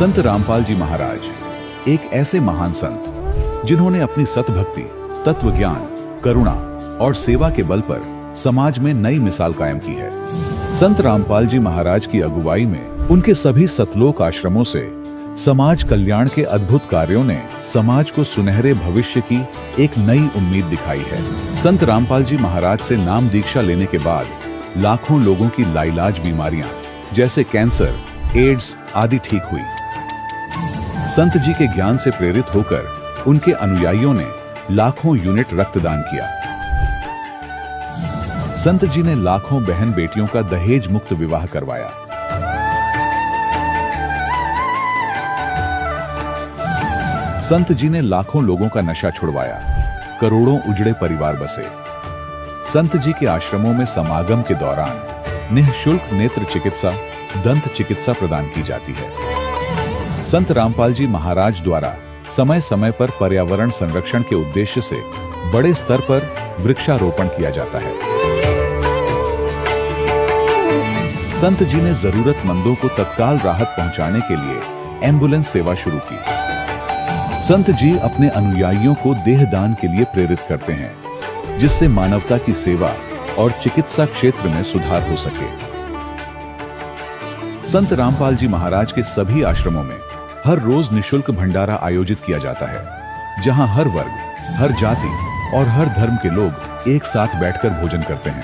संत रामपाल जी महाराज एक ऐसे महान संत जिन्होंने अपनी सतभक्ति, तत्व ज्ञान, करुणा और सेवा के बल पर समाज में नई मिसाल कायम की है। संत रामपाल जी महाराज की अगुवाई में उनके सभी सतलोक आश्रमों से समाज कल्याण के अद्भुत कार्यों ने समाज को सुनहरे भविष्य की एक नई उम्मीद दिखाई है। संत रामपाल जी महाराज से नाम दीक्षा लेने के बाद लाखों लोगों की लाइलाज बीमारियां जैसे कैंसर, एड्स आदि ठीक हुई। संत जी के ज्ञान से प्रेरित होकर उनके अनुयायियों ने लाखों यूनिट रक्तदान किया। संत जी ने लाखों बहन बेटियों का दहेज मुक्त विवाह करवाया। संत जी ने लाखों लोगों का नशा छुड़वाया, करोड़ों उजड़े परिवार बसे। संत जी के आश्रमों में समागम के दौरान निःशुल्क नेत्र चिकित्सा, दंत चिकित्सा प्रदान की जाती है। संत रामपाल जी महाराज द्वारा समय समय पर पर्यावरण संरक्षण के उद्देश्य से बड़े स्तर पर वृक्षारोपण किया जाता है। संत जी ने जरूरतमंदों को तत्काल राहत पहुंचाने के लिए एम्बुलेंस सेवा शुरू की। संत जी अपने अनुयायियों को देहदान के लिए प्रेरित करते हैं, जिससे मानवता की सेवा और चिकित्सा क्षेत्र में सुधार हो सके। संत रामपाल जी महाराज के सभी आश्रमों में हर रोज निःशुल्क भंडारा आयोजित किया जाता है, जहां हर वर्ग, हर जाति और हर धर्म के लोग एक साथ बैठकर भोजन करते हैं।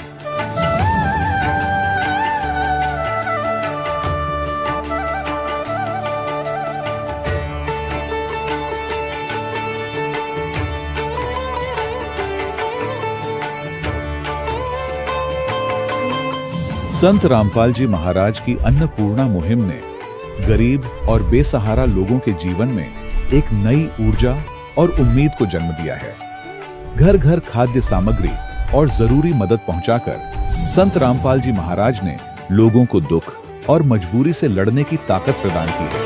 संत रामपाल जी महाराज की अन्नपूर्णा मुहिम ने गरीब और बेसहारा लोगों के जीवन में एक नई ऊर्जा और उम्मीद को जन्म दिया है। घर घर खाद्य सामग्री और जरूरी मदद पहुंचाकर संत रामपाल जी महाराज ने लोगों को दुख और मजबूरी से लड़ने की ताकत प्रदान की है।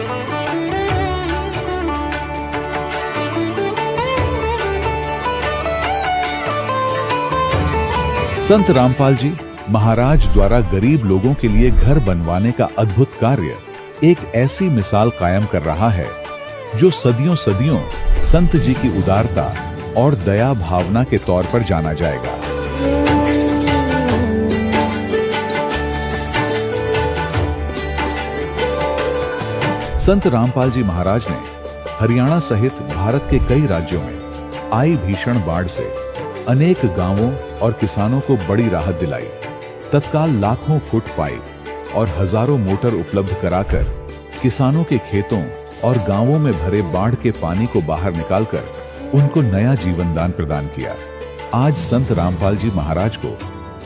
संत रामपाल जी महाराज द्वारा गरीब लोगों के लिए घर बनवाने का अद्भुत कार्य एक ऐसी मिसाल कायम कर रहा है जो सदियों सदियों संत जी की उदारता और दया भावना के तौर पर जाना जाएगा। संत रामपाल जी महाराज ने हरियाणा सहित भारत के कई राज्यों में आई भीषण बाढ़ से अनेक गांवों और किसानों को बड़ी राहत दिलाई। तत्काल लाखों फुट पाइप और हजारों मोटर उपलब्ध कराकर किसानों के खेतों और गांवों में भरे बाढ़ के पानी को बाहर निकालकर उनको नया जीवन दान प्रदान किया। आज संत रामपाल जी महाराज को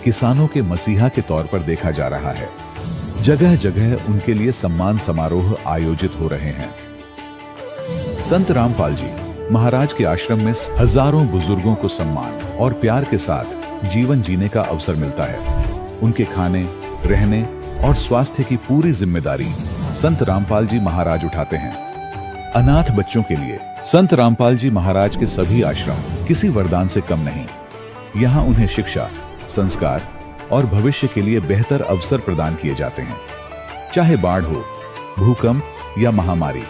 किसानों के मसीहा के तौर पर देखा जा रहा है। जगह जगह उनके लिए सम्मान समारोह आयोजित हो रहे हैं। संत रामपाल जी महाराज के आश्रम में हजारों बुजुर्गों को सम्मान और प्यार के साथ जीवन जीने का अवसर मिलता है। उनके खाने, रहने और स्वास्थ्य की पूरी जिम्मेदारी संत रामपाल जी महाराज उठाते हैं। अनाथ बच्चों के लिए संत रामपाल जी महाराज के सभी आश्रम किसी वरदान से कम नहीं। यहाँ उन्हें शिक्षा, संस्कार और भविष्य के लिए बेहतर अवसर प्रदान किए जाते हैं। चाहे बाढ़ हो, भूकंप या महामारी,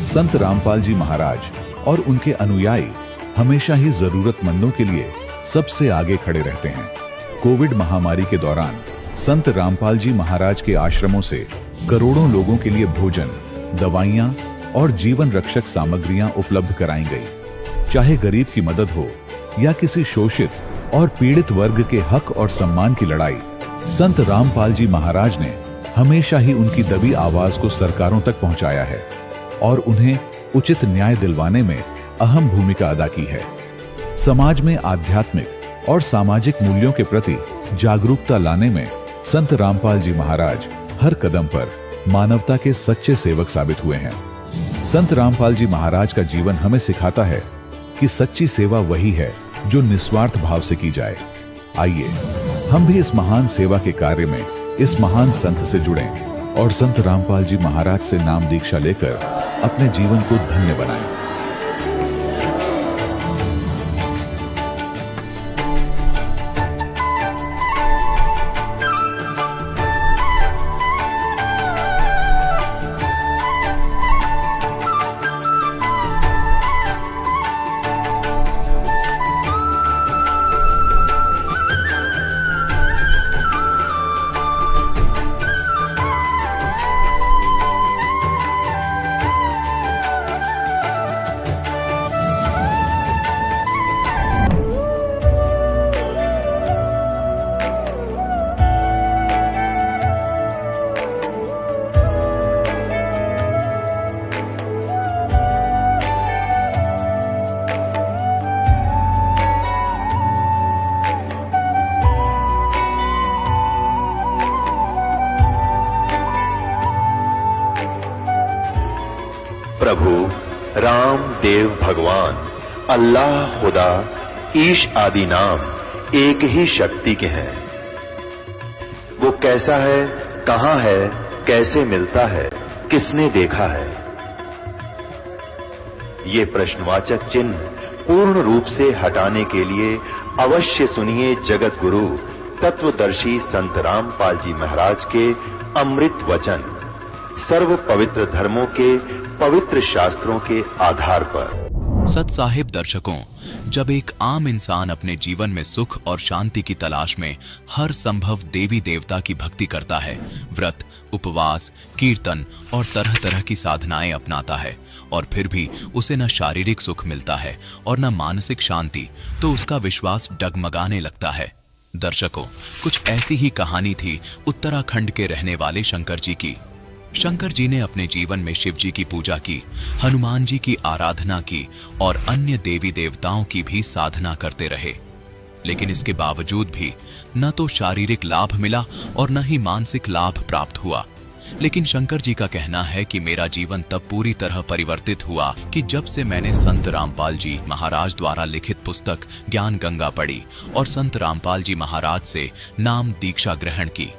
संत रामपाल जी महाराज और उनके अनुयायी हमेशा ही जरूरतमंदों के लिए सबसे आगे खड़े रहते हैं। कोविड महामारी के दौरान संत रामपाल जी महाराज के आश्रमों से करोड़ों लोगों के लिए भोजन, दवाइयां और जीवन रक्षक सामग्रियां उपलब्ध कराई गई। चाहे गरीब की मदद हो या किसी शोषित और पीड़ित वर्ग के हक और सम्मान की लड़ाई, संत रामपाल जी महाराज ने हमेशा ही उनकी दबी आवाज को सरकारों तक पहुंचाया है और उन्हें उचित न्याय दिलवाने में अहम भूमिका अदा की है। समाज में आध्यात्मिक और सामाजिक मूल्यों के प्रति जागरूकता लाने में संत रामपाल जी महाराज हर कदम पर मानवता के सच्चे सेवक साबित हुए हैं। संत रामपाल जी महाराज का जीवन हमें सिखाता है कि सच्ची सेवा वही है जो निस्वार्थ भाव से की जाए। आइए हम भी इस महान सेवा के कार्य में इस महान संत से जुड़ें और संत रामपाल जी महाराज से नाम दीक्षा लेकर अपने जीवन को धन्य बनाएं। प्रभु राम देव भगवान अल्लाह खुदा ईश आदि नाम एक ही शक्ति के हैं। वो कैसा है, कहां है, कैसे मिलता है, किसने देखा है? ये प्रश्नवाचक चिन्ह पूर्ण रूप से हटाने के लिए अवश्य सुनिए जगत गुरु तत्वदर्शी संत रामपाल जी महाराज के अमृत वचन, सर्व पवित्र धर्मों के पवित्र शास्त्रों के आधार पर। सत साहिब दर्शकों, जब एक आम इंसान अपने जीवन में सुख और शांति की तलाश में हर संभव देवी देवता की भक्ति करता है, व्रत, उपवास, कीर्तन और तरह तरह की साधनाएं अपनाता है और फिर भी उसे न शारीरिक सुख मिलता है और न मानसिक शांति, तो उसका विश्वास डगमगाने लगता है। दर्शकों, कुछ ऐसी ही कहानी थी उत्तराखंड के रहने वाले शंकर जी की। शंकर जी ने अपने जीवन में शिव जी की पूजा की, हनुमान जी की आराधना की और अन्य देवी देवताओं की भी साधना करते रहे, लेकिन इसके बावजूद भी न तो शारीरिक लाभ मिला और न ही मानसिक लाभ प्राप्त हुआ। लेकिन शंकर जी का कहना है कि मेरा जीवन तब पूरी तरह परिवर्तित हुआ कि जब से मैंने संत रामपाल जी महाराज द्वारा लिखित पुस्तक ज्ञान गंगा पढ़ी और संत रामपाल जी महाराज से नाम दीक्षा ग्रहण की।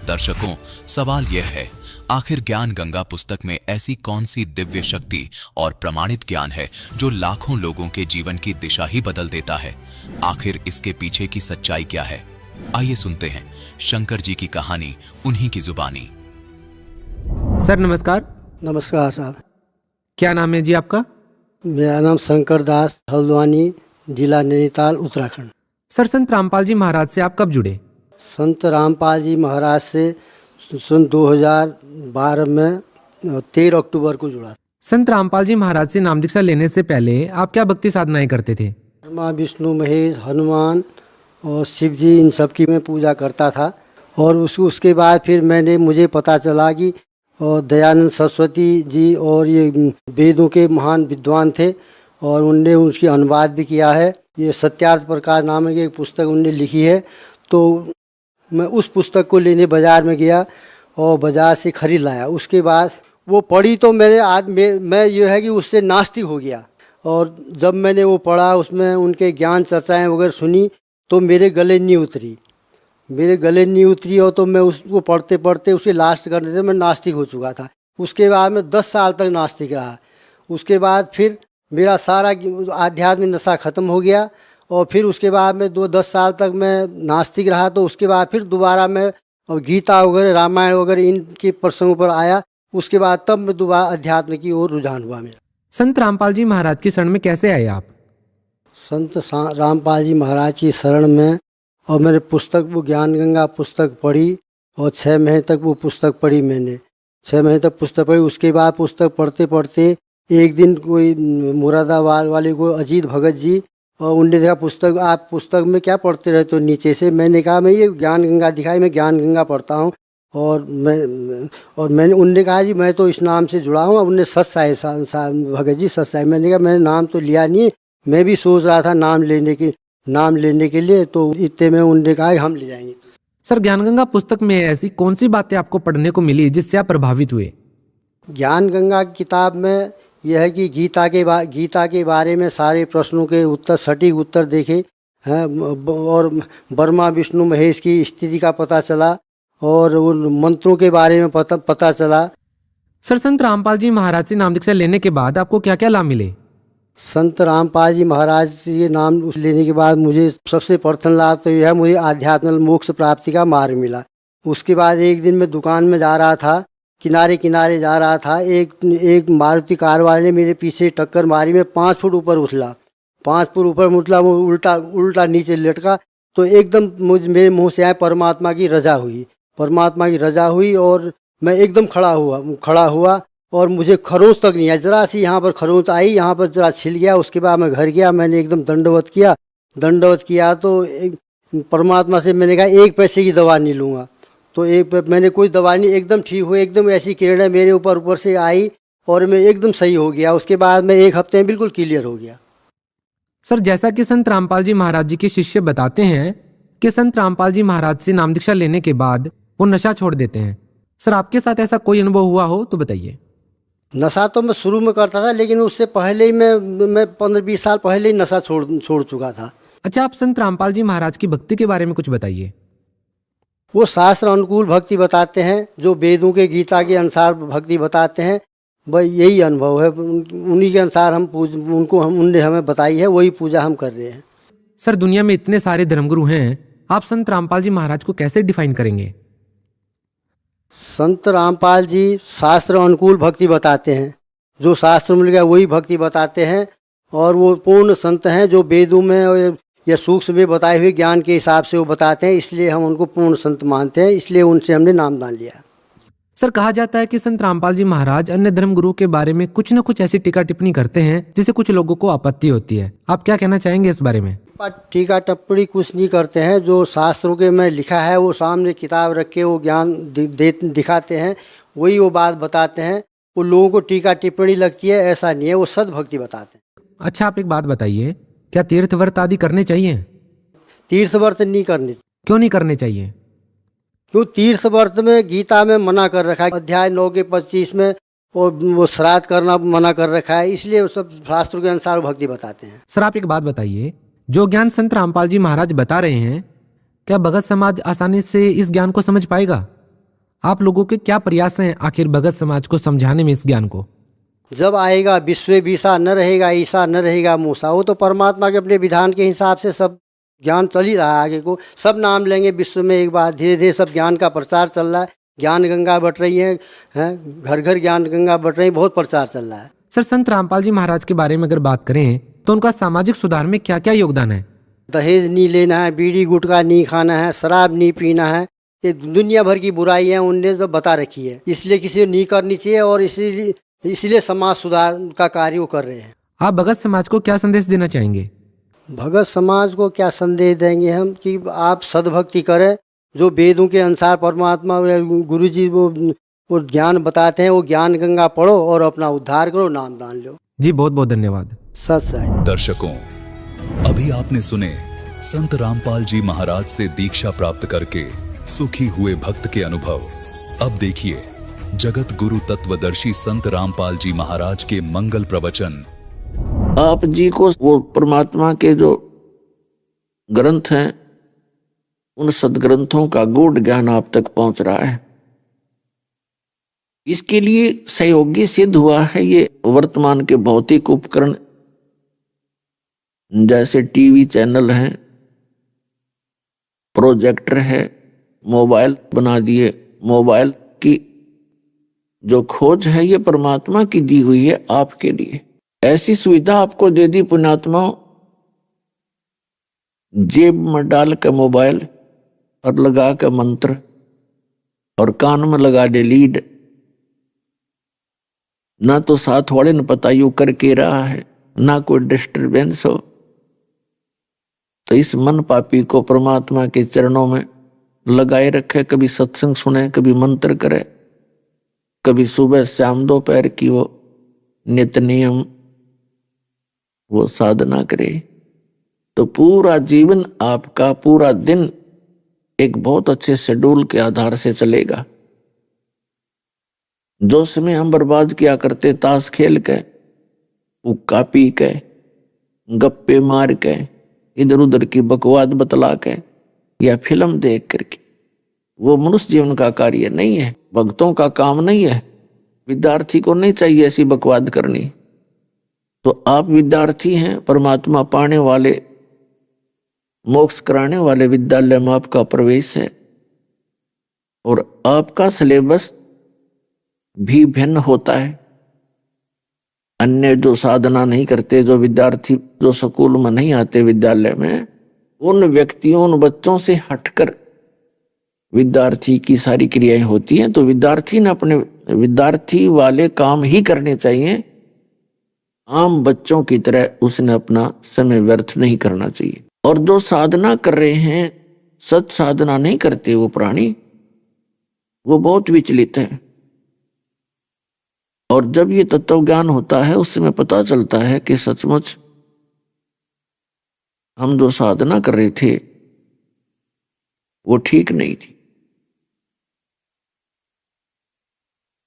दर्शकों, सवाल यह है, आखिर ज्ञान गंगा पुस्तक में ऐसी कौन सी दिव्य शक्ति और प्रमाणित ज्ञान है जो लाखों लोगों के जीवन की दिशा ही बदल देता है? आखिर इसके पीछे की सच्चाई क्या है? आइए सुनते हैं शंकर जी की कहानी उन्हीं की जुबानी। सर नमस्कार। नमस्कार साहब। क्या नाम है जी आपका? मेरा नाम शंकर दास, हल्द्वानी, जिला नैनीताल, उत्तराखंड। सर, संत रामपाल जी महाराज से आप कब जुड़े? संत रामपाल जी महाराज से सन 2012 में 13 अक्टूबर को जुड़ा। संत रामपाल जी महाराज से नाम दीक्षा लेने से पहले आप क्या भक्ति साधनाएं करते थे? ब्रह्मा, विष्णु, महेश, हनुमान और शिव जी, इन सब की मैं पूजा करता था। और उसके बाद फिर मुझे पता चला कि दयानंद सरस्वती जी और ये वेदों के महान विद्वान थे और उनने उसकी अनुवाद भी किया है। ये सत्यार्थ प्रकार नाम की एक पुस्तक उनने लिखी है। तो मैं उस पुस्तक को लेने बाज़ार में गया और बाज़ार से खरीद लाया। उसके बाद वो पढ़ी तो मैं ये है कि उससे नास्तिक हो गया। और जब मैंने वो पढ़ा, उसमें उनके ज्ञान चर्चाएं वगैरह सुनी तो मेरे गले नहीं उतरी और तो मैं उसको पढ़ते पढ़ते उसे लास्ट करने से मैं नास्तिक हो चुका था। उसके बाद मैं 10 साल तक नास्तिक रहा। उसके बाद फिर मेरा सारा आध्यात्मिक नशा ख़त्म हो गया और फिर उसके बाद मैं 10 साल तक मैं नास्तिक रहा। तो उसके बाद फिर दोबारा मैं गीता वगैरह, रामायण वगैरह इनके प्रसंगों पर आया। उसके बाद तब मैं दोबारा अध्यात्म की ओर रुझान हुआ मेरा। संत रामपाल जी महाराज की शरण में कैसे आए आप? संत रामपाल जी महाराज की शरण में और मैंने पुस्तक, वो ज्ञान गंगा पुस्तक पढ़ी और 6 महीने तक वो पुस्तक पढ़ी मैंने। 6 महीने तक पुस्तक पढ़ी। उसके बाद पुस्तक पढ़ते पढ़ते एक दिन कोई मुरादाबाद वाले को अजीत भगत जी, और उनने देखा पुस्तक, आप पुस्तक में क्या पढ़ते रहते हो नीचे से? मैंने कहा मैं ये ज्ञान गंगा दिखाई, मैं ज्ञान गंगा पढ़ता हूँ। और मैंने उनने कहा जी मैं तो इस नाम से जुड़ा हूँ। उनने सत साहिब भगत जी, सत साहिब। मैंने कहा मैंने नाम तो लिया नहीं, मैं भी सोच रहा था नाम लेने के लिए। तो इतने में उनने कहा हम ले जाएंगे। सर, ज्ञान गंगा पुस्तक में ऐसी कौन सी बातें आपको पढ़ने को मिली जिससे आप प्रभावित हुए? ज्ञान गंगा किताब में यह है कि गीता के बारे में सारे प्रश्नों के उत्तर, सटीक उत्तर देखे हैं और ब्रह्मा, विष्णु, महेश की स्थिति का पता चला और उन मंत्रों के बारे में पता चला। सर, संत रामपाल जी महाराज से नाम दीक्षा लेने के बाद आपको क्या क्या लाभ मिले? संत रामपाल जी महाराज से नाम लेने के बाद मुझे सबसे प्रथम लाभ तो यह है, मुझे आध्यात्मिक मोक्ष प्राप्ति का मार्ग मिला। उसके बाद एक दिन मैं दुकान में जा रहा था, किनारे जा रहा था, एक मारुति कार वाले ने मेरे पीछे टक्कर मारी। मैं 5 फुट ऊपर उछला, 5 फुट ऊपर उछला, वो उल्टा नीचे लटका। तो एकदम मेरे मुंह से आए परमात्मा की रजा हुई और मैं एकदम खड़ा हुआ और मुझे खरोंच तक नहीं आई, जरा सी यहाँ पर खरोंच आई, यहाँ पर जरा छिल गया। उसके बाद मैं घर गया, मैंने एकदम दंडवत किया तो परमात्मा से मैंने कहा 1 पैसे की दवा नहीं लूँगा। तो मैंने कोई दवा नहीं, एकदम ठीक हुई। एकदम ऐसी किरणें मेरे ऊपर से आई और मैं एकदम सही हो गया। उसके बाद मैं 1 हफ्ते में बिल्कुल क्लियर हो गया। सर, जैसा कि संत रामपाल जी महाराज जी के शिष्य बताते हैं कि संत रामपाल जी महाराज से नाम दीक्षा लेने के बाद वो नशा छोड़ देते हैं। सर, आपके साथ ऐसा कोई अनुभव हुआ हो तो बताइए। नशा तो मैं शुरू में करता था, लेकिन उससे पहले ही मैं 15-20 साल पहले ही नशा छोड़ चुका था। अच्छा, आप संत रामपाल जी महाराज की भक्ति के बारे में कुछ बताइए। वो शास्त्र अनुकूल भक्ति बताते हैं, जो वेदों के गीता के अनुसार भक्ति बताते हैं। बस यही अनुभव है, उन्हीं के अनुसार उनने हमें बताई है, वही पूजा हम कर रहे हैं। सर, दुनिया में इतने सारे धर्मगुरु हैं, आप संत रामपाल जी महाराज को कैसे डिफाइन करेंगे? संत रामपाल जी शास्त्र अनुकूल भक्ति बताते हैं, जो शास्त्र मिल गया वही भक्ति बताते हैं। और वो पूर्ण संत हैं, जो वेदों में या सूक्ष्म में बताए हुए ज्ञान के हिसाब से वो बताते हैं, इसलिए हम उनको पूर्ण संत मानते हैं, इसलिए उनसे हमने नामदान लिया। सर, कहा जाता है कि संत रामपाल जी महाराज अन्य धर्म गुरुओं के बारे में कुछ न कुछ ऐसी टीका टिप्पणी करते हैं जिससे कुछ लोगों को आपत्ति होती है। आप क्या कहना चाहेंगे इस बारे में? टीका टिप्पणी कुछ नहीं करते हैं, जो शास्त्रों के में लिखा है वो सामने किताब रख के वो ज्ञान दिखाते हैं, वही वो बात बताते हैं। वो लोगों को टीका टिप्पणी लगती है, ऐसा नहीं है, वो सद्भक्ति बताते हैं। अच्छा, आप एक बात बताइए, क्या तीर्थ व्रत आदि करने चाहिए? तीर्थ व्रत नहीं करने। क्यों नहीं करने चाहिए? क्यों? तीर्थ व्रत में गीता में मना कर रखा है, अध्याय 9 के 25 में, और वो श्राद्ध करना मना कर रखा है, इसलिए वो सब शास्त्रों के अनुसार भक्ति बताते हैं। सर, आप एक बात बताइए, जो ज्ञान संत रामपाल जी महाराज बता रहे हैं, क्या भगत समाज आसानी से इस ज्ञान को समझ पाएगा? आप लोगों के क्या प्रयास हैं आखिर भगत समाज को समझाने में इस ज्ञान को? जब आएगा विश्व विसा न रहेगा ईसा न रहेगा मूसा, वो तो परमात्मा के अपने विधान के हिसाब से सब ज्ञान चल ही रहा है। आगे को सब नाम लेंगे विश्व में एक बार, धीरे धीरे सब ज्ञान का प्रचार चल रहा है, ज्ञान गंगा बट रही है, घर घर ज्ञान गंगा बट रही है, बहुत प्रचार चल रहा है। सर, संत रामपाल जी महाराज के बारे में अगर बात करें तो उनका सामाजिक सुधार में क्या क्या योगदान है? दहेज नहीं लेना है, बीड़ी गुटखा नहीं खाना है, शराब नहीं पीना है, ये दुनिया भर की बुराई है उनने तो बता रखी है, इसलिए किसी को नहीं करनी चाहिए, और इसलिए समाज सुधार का कार्य वो कर रहे हैं। आप भगत समाज को क्या संदेश देना चाहेंगे? भगत समाज को क्या संदेश देंगे हम कि आप सद्भक्ति करें, जो वेदों के अनुसार परमात्मा गुरु जी वो ज्ञान बताते हैं, वो ज्ञान गंगा पढ़ो और अपना उद्धार करो, नाम दान लो। जी, बहुत बहुत धन्यवाद। सच है। दर्शकों, अभी आपने सुने संत रामपाल जी महाराज से दीक्षा प्राप्त करके सुखी हुए भक्त के अनुभव। अब देखिए जगत गुरु तत्वदर्शी संत रामपाल जी महाराज के मंगल प्रवचन। आप जी को वो परमात्मा के जो ग्रंथ हैं, उन सदग्रंथों का गूढ़ ज्ञान आप तक पहुंच रहा है। इसके लिए सहयोगी सिद्ध हुआ है ये वर्तमान के भौतिक उपकरण, जैसे टीवी चैनल हैं, प्रोजेक्टर है, मोबाइल बना दिए। मोबाइल की जो खोज है ये परमात्मा की दी हुई है आपके लिए। ऐसी सुविधा आपको दे दी पुण्यात्मा, जेब में डाल के मोबाइल और लगा के मंत्र और कान में लगा दे लीड, ना तो साथ वाले ने पता यू करके रहा है, ना कोई डिस्टरबेंस हो। तो इस मन पापी को परमात्मा के चरणों में लगाए रखे, कभी सत्संग सुने, कभी मंत्र करे, कभी सुबह शाम दोपहर की वो नित्य नियम वो साधना करे, तो पूरा जीवन आपका, पूरा दिन एक बहुत अच्छे शेड्यूल के आधार से चलेगा। जो समय हम बर्बाद किया करते ताश खेल के, हुक्का पी के, गप्पे मार के, इधर उधर की बकवाद बतला के या फिल्म देख करके, वो मनुष्य जीवन का कार्य नहीं है, भक्तों का काम नहीं है। विद्यार्थी को नहीं चाहिए ऐसी बकवाद करनी। तो आप विद्यार्थी हैं, परमात्मा पाने वाले, मोक्ष कराने वाले विद्यालय में आपका प्रवेश है, और आपका सिलेबस भी भिन्न होता है। अन्य जो साधना नहीं करते, जो विद्यार्थी जो स्कूल में नहीं आते विद्यालय में, उन व्यक्तियों, उन बच्चों से हटकर विद्यार्थी की सारी क्रियाएं होती हैं। तो विद्यार्थी ने अपने विद्यार्थी वाले काम ही करने चाहिए, आम बच्चों की तरह उसने अपना समय व्यर्थ नहीं करना चाहिए। और जो साधना कर रहे हैं, सच साधना नहीं करते वो प्राणी, वो बहुत विचलित है। और जब ये तत्व ज्ञान होता है, उस समय पता चलता है कि सचमुच हम जो साधना कर रहे थे वो ठीक नहीं थी।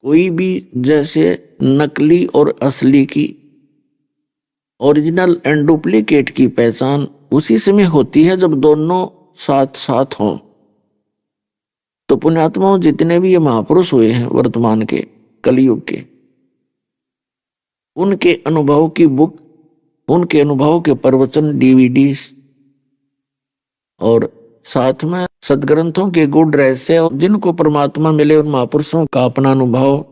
कोई भी जैसे नकली और असली की, ओरिजिनल एंड डुप्लीकेट की पहचान उसी समय होती है जब दोनों साथ साथ हों। तो पुण्यात्माओं, जितने भी ये महापुरुष हुए हैं वर्तमान के कलयुग के, उनके अनुभव की बुक, उनके अनुभव के प्रवचन डीवीडी और साथ में सदग्रंथों के गुण रहस्य, और जिनको परमात्मा मिले उन महापुरुषों का अपना अनुभव,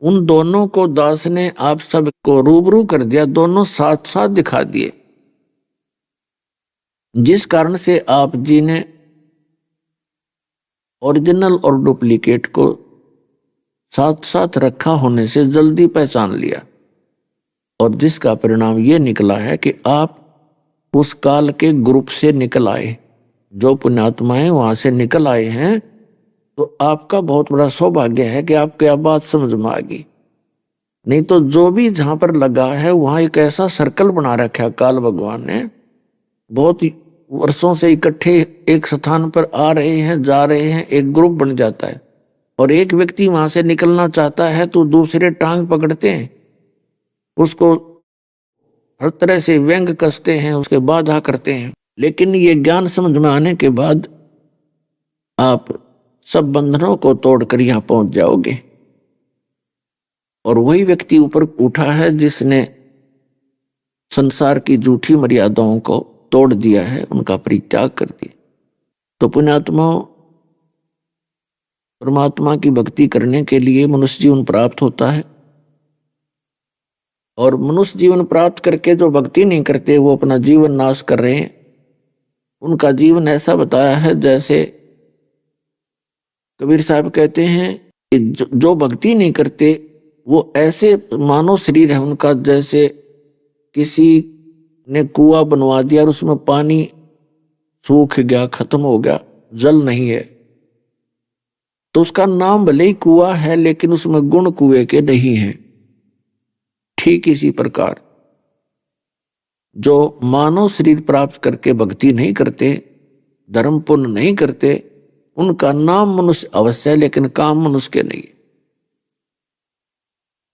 उन दोनों को दास ने आप सब को रूबरू कर दिया, दोनों साथ साथ दिखा दिए, जिस कारण से आप जी ने ओरिजिनल और डुप्लीकेट को साथ साथ रखा होने से जल्दी पहचान लिया। और जिसका परिणाम ये निकला है कि आप उस काल के ग्रुप से निकल आए। जो पुण्यात्माएं वहां से निकल आए हैं, तो आपका बहुत बड़ा सौभाग्य है कि आपको यह बात समझ में आ गई। नहीं तो जो भी जहां पर लगा है वहां एक ऐसा सर्कल बना रखा है काल भगवान ने, बहुत वर्षों से इकट्ठे एक स्थान पर आ रहे हैं, जा रहे हैं, एक ग्रुप बन जाता है। और एक व्यक्ति वहां से निकलना चाहता है तो दूसरे टांग पकड़ते हैं, उसको हर तरह से व्यंग कसते हैं, उसके बाधा करते हैं। लेकिन ये ज्ञान समझ में आने के बाद आप सब बंधनों को तोड़कर यहां पहुंच जाओगे। और वही व्यक्ति ऊपर उठा है जिसने संसार की झूठी मर्यादाओं को तोड़ दिया है, उनका परित्याग कर दिया। तो पुण्यात्माओं, परमात्मा की भक्ति करने के लिए मनुष्य जीवन प्राप्त होता है। और मनुष्य जीवन प्राप्त करके जो भक्ति नहीं करते वो अपना जीवन नाश कर रहे हैं। उनका जीवन ऐसा बताया है जैसे कबीर साहब कहते हैं कि जो भक्ति नहीं करते वो ऐसे मानव शरीर है उनका, जैसे किसी ने कुआं बनवा दिया और उसमें पानी सूख गया, खत्म हो गया, जल नहीं है। तो उसका नाम भले ही कुआं है लेकिन उसमें गुण कुएं के नहीं है। ठीक इसी प्रकार जो मानव शरीर प्राप्त करके भक्ति नहीं करते, धर्म पुण्य नहीं करते, उनका नाम मनुष्य अवश्य है लेकिन काम मनुष्य के नहीं है।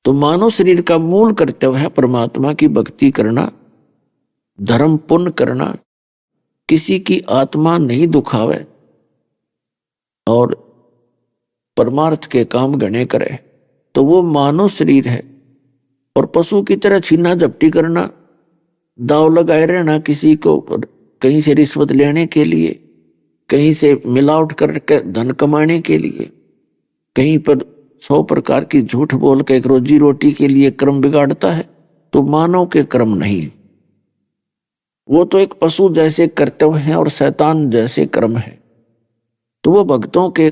तो मानव शरीर का मूल कर्तव्य है परमात्मा की भक्ति करना, धर्म पुण्य करना, किसी की आत्मा नहीं दुखावे और परमार्थ के काम गणे करे। तो वो मानव शरीर है। और पशु की तरह छीना झपटी करना, दाव लगाए रहना किसी को कहीं से रिश्वत लेने के लिए, कहीं से मिलावट करके धन कमाने के लिए, कहीं पर 100 प्रकार की झूठ बोल के एक रोजी रोटी के लिए कर्म बिगाड़ता है, तो मानव के कर्म नहीं, वो तो एक पशु जैसे कर्तव्य है और शैतान जैसे कर्म है। तो वो भक्तों के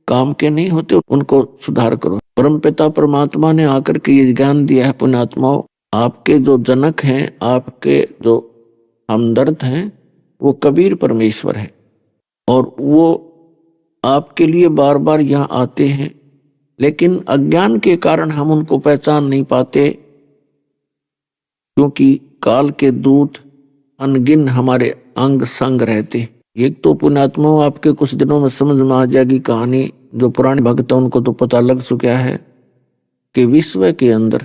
काम के नहीं होते, उनको सुधार करो। परमपिता परमात्मा ने आकर के ये ज्ञान दिया है पुण्यात्माओं, आपके जो जनक हैं, आपके जो हमदर्द हैं, वो कबीर परमेश्वर है। और वो आपके लिए बार बार यहाँ आते हैं, लेकिन अज्ञान के कारण हम उनको पहचान नहीं पाते, क्योंकि काल के दूत अनगिन हमारे अंग संग रहते। एक तो पुण्यात्माओं आपके कुछ दिनों में समझ में आ जाएगी कहानी, जो पुराने भक्त हैं उनको तो पता लग चुका है कि विश्व के अंदर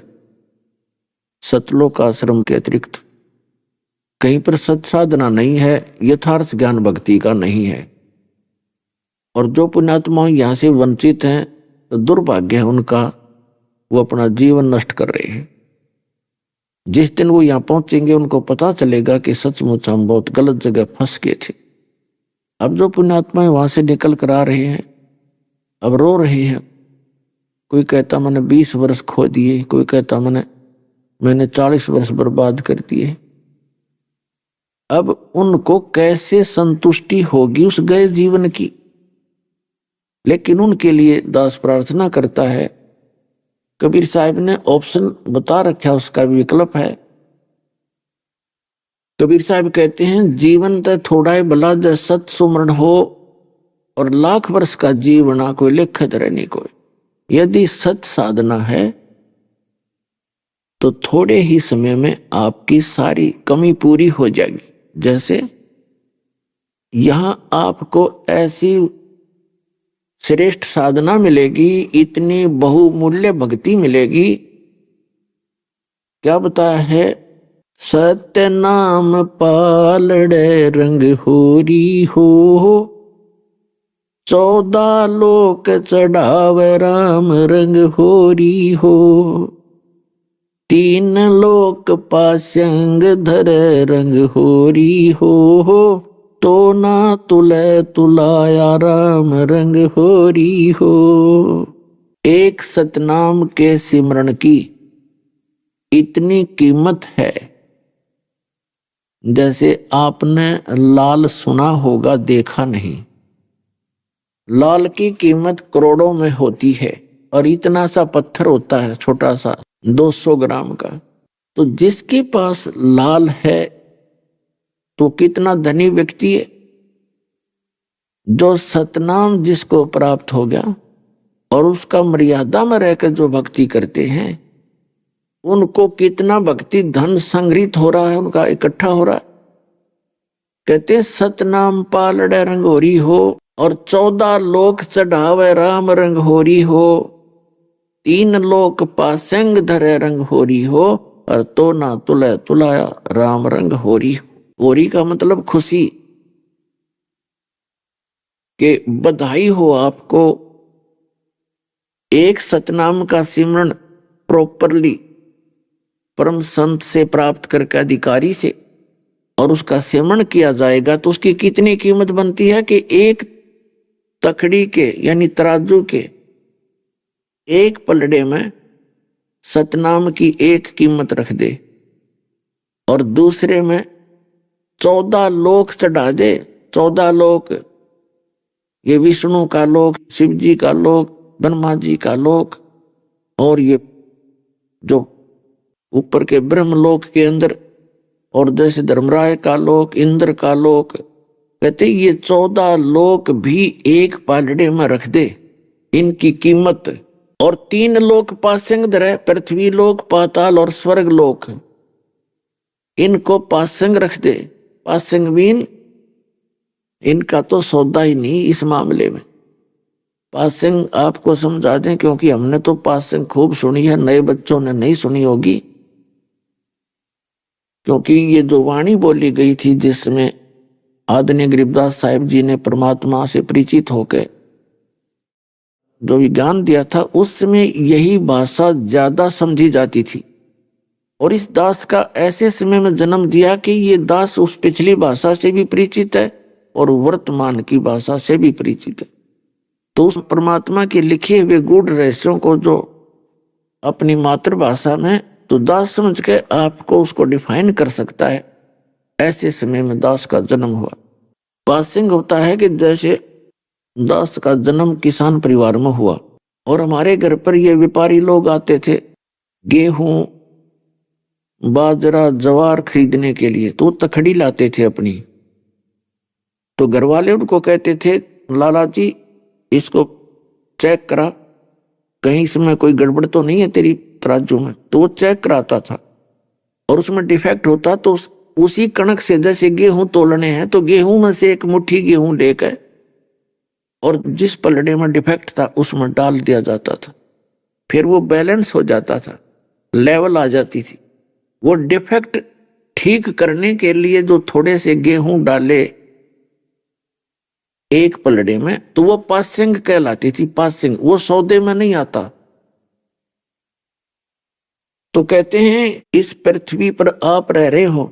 सतलोक आश्रम के अतिरिक्त कहीं पर सत्साधना नहीं है, यथार्थ ज्ञान भक्ति का नहीं है। और जो पुण्यात्मा यहाँ से वंचित हैं तो दुर्भाग्य है उनका, वो अपना जीवन नष्ट कर रहे हैं। जिस दिन वो यहाँ पहुंचेंगे उनको पता चलेगा कि सचमुच हम बहुत गलत जगह फंस गए थे। अब जो पुण्यात्माएं वहां से निकल कर आ रहे हैं, अब रो रहे हैं। कोई कहता मैंने 20 वर्ष खो दिए, कोई कहता मैंने 40 वर्ष बर्बाद कर दिए। अब उनको कैसे संतुष्टि होगी उस गए जीवन की। लेकिन उनके लिए दास प्रार्थना करता है, कबीर साहब ने ऑप्शन बता रखा, उसका भी विकल्प है। कबीर साहब कहते हैं, जीवन तो थोड़ा है भला जै सत सुमरण हो, और लाख वर्ष का जीवना कोई लिखत रहने को। यदि सत साधना है तो थोड़े ही समय में आपकी सारी कमी पूरी हो जाएगी। जैसे यहां आपको ऐसी श्रेष्ठ साधना मिलेगी, इतनी बहुमूल्य भक्ति मिलेगी। क्या बताया है? सत्य नाम पालड़े रंग होरी हो, 14 लोक चढ़ावे राम रंग होरी हो, 3 लोक पासंग धरे रंग होरी हो, तो ना तुले तुलाया राम रंग होरी हो। एक सतनाम के सिमरण की इतनी कीमत है, जैसे आपने लाल सुना होगा, देखा नहीं। लाल की कीमत करोड़ों में होती है, और इतना सा पत्थर होता है छोटा सा 200 ग्राम का। तो जिसके पास लाल है तो कितना धनी व्यक्ति है। जो सतनाम जिसको प्राप्त हो गया और उसका मर्यादा में रहकर जो भक्ति करते हैं, उनको कितना भक्ति धन संग्रहित हो रहा है, उनका इकट्ठा हो रहा है। कहते सतनाम पालड़े रंग होरी हो, और 14 लोक चढ़ावे राम रंग होरी हो, 3 लोक पासंग धरे रंग होरी हो, और तो ना तुले तुलाया राम रंग होरी हो। होरी का मतलब खुशी, के बधाई हो आपको एक सतनाम का सिमरन प्रॉपरली परम संत से प्राप्त करके, अधिकारी से, और उसका सिमरन किया जाएगा तो उसकी कितनी कीमत बनती है कि एक तकड़ी के यानी तराजू के एक पलड़े में सतनाम की एक कीमत रख दे और दूसरे में 14 लोक चढ़ा दे। 14 लोक, ये विष्णु का लोक, शिव जी का लोक, ब्रह्मा जी का लोक, और ये जो ऊपर के ब्रह्मलोक के अंदर, और जैसे धर्मराय का लोक, इंद्र का लोक, कहते ये 14 लोक भी एक पालड़े में रख दे इनकी कीमत। और 3 लोक पासंग धरे, पृथ्वी लोक, पाताल और स्वर्ग लोक, इनको पासंग रख दे। पासंग मीन इनका तो सौदा ही नहीं इस मामले में। पासंग आपको समझा दें, क्योंकि हमने तो पासंग खूब सुनी है, नए बच्चों ने नहीं सुनी होगी। क्योंकि ये जो वाणी बोली गई थी जिसमें आदरणीय गरीबदास साहिब जी ने परमात्मा से परिचित होकर जो विज्ञान दिया था, उसमें यही भाषा ज्यादा समझी जाती थी। और इस दास का ऐसे समय में जन्म दिया कि ये दास उस पिछली भाषा से भी परिचित है और वर्तमान की भाषा से भी परिचित है। तो उस परमात्मा के लिखे हुए गूढ़ रहस्यों को जो अपनी मातृभाषा में, तो दास समझ के आपको उसको डिफाइन कर सकता है। ऐसे समय में दास का जन्म हुआ। पासिंग होता है कि जैसे दास का जन्म किसान परिवार में हुआ और हमारे घर पर ये व्यापारी लोग आते थे गेहूं, बाजरा, जवार खरीदने के लिए, तो तखड़ी लाते थे अपनी। तो घर वाले उनको कहते थे, लाला जी इसको चेक करा, कहीं इसमें कोई गड़बड़ तो नहीं है तेरी तराजू में। तो वो चेक कराता था और उसमें डिफेक्ट होता तो उसी कणक से, जैसे गेहूं तोलने हैं तो गेहूं में से एक मुट्ठी गेहूं लेकर और जिस पलड़े में डिफेक्ट था उसमें डाल दिया जाता था। फिर वो बैलेंस हो जाता था, लेवल आ जाती थी। वो डिफेक्ट ठीक करने के लिए जो थोड़े से गेहूं डाले एक पलड़े में, तो वो पासिंग कहलाती थी। पासिंग वो सौदे में नहीं आता। तो कहते हैं इस पृथ्वी पर आप रह रहे हो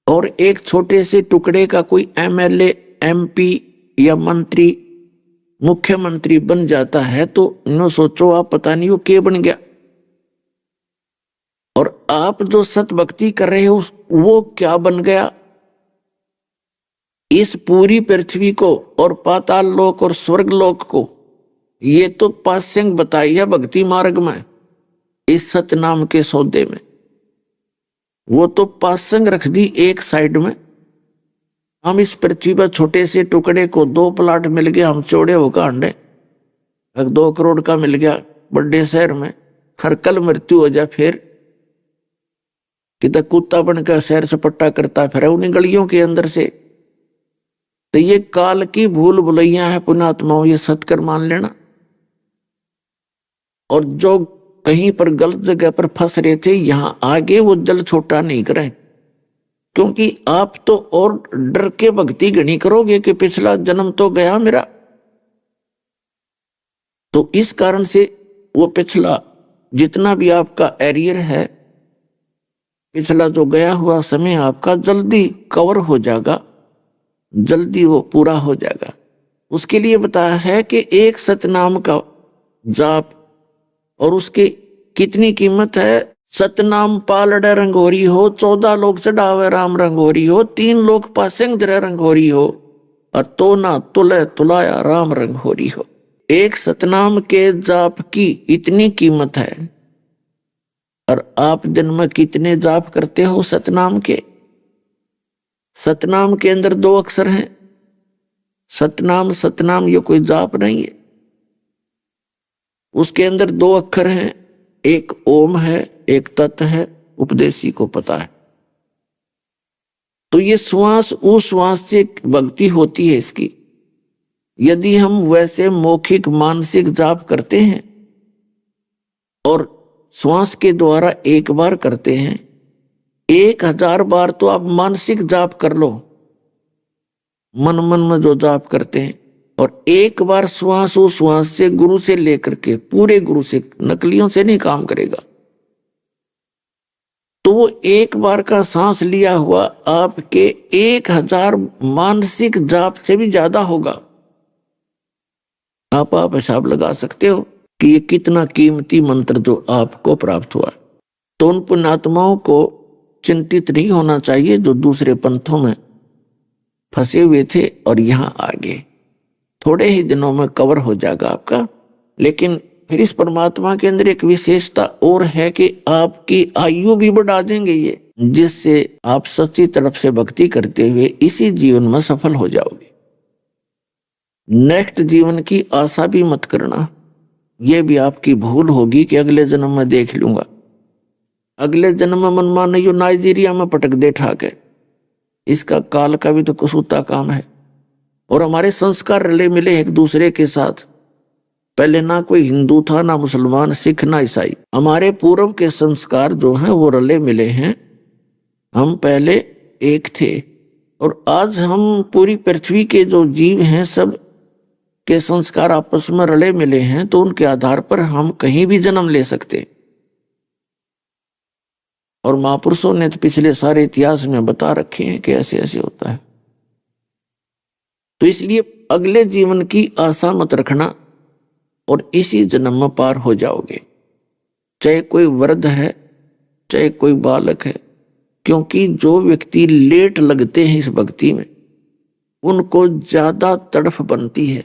और एक छोटे से टुकड़े का कोई एमएलए, एमपी या मंत्री, मुख्यमंत्री बन जाता है तो नो सोचो आप, पता नहीं वो क्या बन गया। और आप जो सत भक्ति कर रहे हो वो क्या बन गया। इस पूरी पृथ्वी को और पाताल लोक और स्वर्ग लोक को ये तो पासिंग बताई है भक्ति मार्ग में, इस सतनाम के सौदे में। वो तो पासिंग रख दी एक साइड में। हम इस पृथ्वी पर छोटे से टुकड़े को 2 प्लाट मिल गया, हम चौड़े होकर अंडे 2 करोड़ का मिल गया बड़े शहर में, हर कल मृत्यु हो जाए, फिर कितना कुत्ता बनकर शहर से पट्टा करता फिर उन्हीं गलियों के अंदर से। तो ये काल की भूल भुलैया है पुण्यात्माओं, ये सत्कर मान लेना। और जो कहीं पर गलत जगह पर फंस रहे थे, यहां आगे वो दिल छोटा नहीं करें, क्योंकि आप तो और डर के भक्ति गणी करोगे कि पिछला जन्म तो गया मेरा। तो इस कारण से वो पिछला जितना भी आपका एरियर है, पिछला जो गया हुआ समय आपका जल्दी कवर हो जाएगा, जल्दी वो पूरा हो जाएगा। उसके लिए बताया है कि एक सतनाम का जाप, और उसकी कितनी कीमत है। सतनाम पालड़ रंगोरी हो, 14 लोग चढ़ावे राम रंगोरी हो, 3 लोग पासेंग जरा रंगोरी हो, और तो ना तुले तुलाया राम रंगोरी हो। एक सतनाम के जाप की इतनी कीमत है। और आप दिन में कितने जाप करते हो सतनाम के? सतनाम के अंदर 2 अक्षर हैं। सतनाम सतनाम ये कोई जाप नहीं है, उसके अंदर 2 अक्षर हैं, एक ओम है, एक तत् है, उपदेशी को पता है। तो ये श्वास उस श्वास से भक्ति होती है इसकी। यदि हम वैसे मौखिक मानसिक जाप करते हैं और श्वास के द्वारा एक बार करते हैं, 1000 बार तो आप मानसिक जाप कर लो, मन मन में जो जाप करते हैं, और एक बार श्वास उस श्वास से गुरु से लेकर के पूरे गुरु से, नकलियों से नहीं काम करेगा। तो वो एक बार का सांस लिया हुआ आपके 1000 मानसिक जाप से भी ज्यादा होगा। आप हिसाब लगा सकते हो कि ये कितना कीमती मंत्र जो आपको प्राप्त हुआ। तो उन पुण्यात्माओं को चिंतित नहीं होना चाहिए जो दूसरे पंथों में फंसे हुए थे और यहां आ गए। थोड़े ही दिनों में कवर हो जाएगा आपका। लेकिन फिर इस परमात्मा के अंदर एक विशेषता और है कि आपकी आयु भी बढ़ा देंगे ये, जिससे आप सच्ची तरफ से भक्ति करते हुए इसी जीवन में सफल हो जाओगे। नेक्स्ट जीवन की आशा भी मत करना। यह भी आपकी भूल होगी कि अगले जन्म में देख लूंगा। अगले जन्म में मनमान नहीं, नाइजीरिया में पटक दे ठाके, इसका काल का भी तो कसूता काम है। और हमारे संस्कार रले मिले एक दूसरे के साथ। पहले ना कोई हिंदू था, ना मुसलमान, सिख, ना ईसाई। हमारे पूर्व के संस्कार जो हैं वो रले मिले हैं। हम पहले एक थे और आज हम पूरी पृथ्वी के जो जीव हैं सब के संस्कार आपस में रले मिले हैं। तो उनके आधार पर हम कहीं भी जन्म ले सकते हैं। और महापुरुषों ने तो पिछले सारे इतिहास में बता रखे हैं कि ऐसे ऐसे होता है। तो इसलिए अगले जीवन की आशा मत रखना और इसी जन्म में पार हो जाओगे, चाहे कोई वृद्ध है चाहे कोई बालक है। क्योंकि जो व्यक्ति लेट लगते हैं इस भक्ति में, उनको ज्यादा तड़फ बनती है।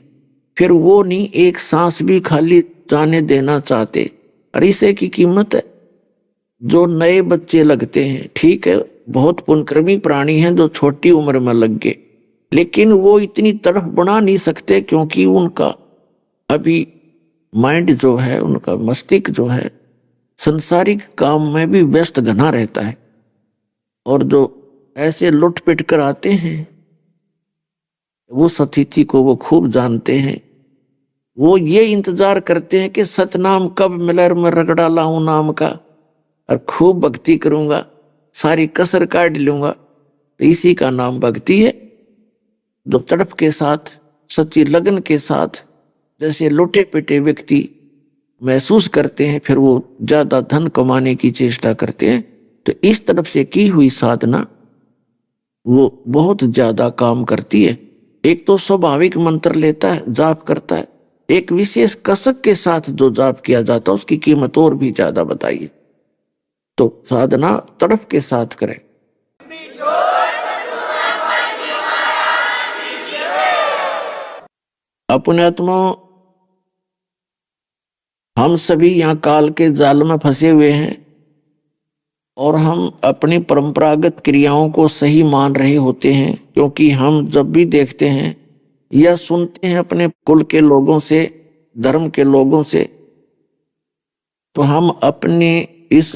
फिर वो नहीं एक सांस भी खाली जाने देना चाहते। और इसे की कीमत है। जो नए बच्चे लगते हैं, ठीक है, बहुत पुण्यकर्मी प्राणी हैं जो छोटी उम्र में लग गए, लेकिन वो इतनी तड़फ बना नहीं सकते क्योंकि उनका अभी माइंड जो है, उनका मस्तिष्क जो है, संसारिक काम में भी व्यस्त घना रहता है। और जो ऐसे लुट पिट कर आते हैं, वो सतिथि को वो खूब जानते हैं। वो ये इंतजार करते हैं कि सतनाम कब मिले, मैं रगड़ा लाऊं नाम का और खूब भक्ति करूंगा, सारी कसर काट लूंगा। तो इसी का नाम भक्ति है। जो तड़प के साथ, सच्ची लगन के साथ जैसे लुटे पिटे व्यक्ति महसूस करते हैं, फिर वो ज्यादा धन कमाने की चेष्टा करते हैं। तो इस तरफ से की हुई साधना वो बहुत ज्यादा काम करती है। एक तो स्वाभाविक मंत्र लेता है, जाप करता है। एक विशेष कसक के साथ जो जाप किया जाता है उसकी कीमत और भी ज्यादा बताइए। तो साधना तड़फ के साथ करें। अपने आत्मा, हम सभी यहाँ काल के जाल में फंसे हुए हैं और हम अपनी परंपरागत क्रियाओं को सही मान रहे होते हैं। क्योंकि हम जब भी देखते हैं या सुनते हैं अपने कुल के लोगों से, धर्म के लोगों से, तो हम अपने इस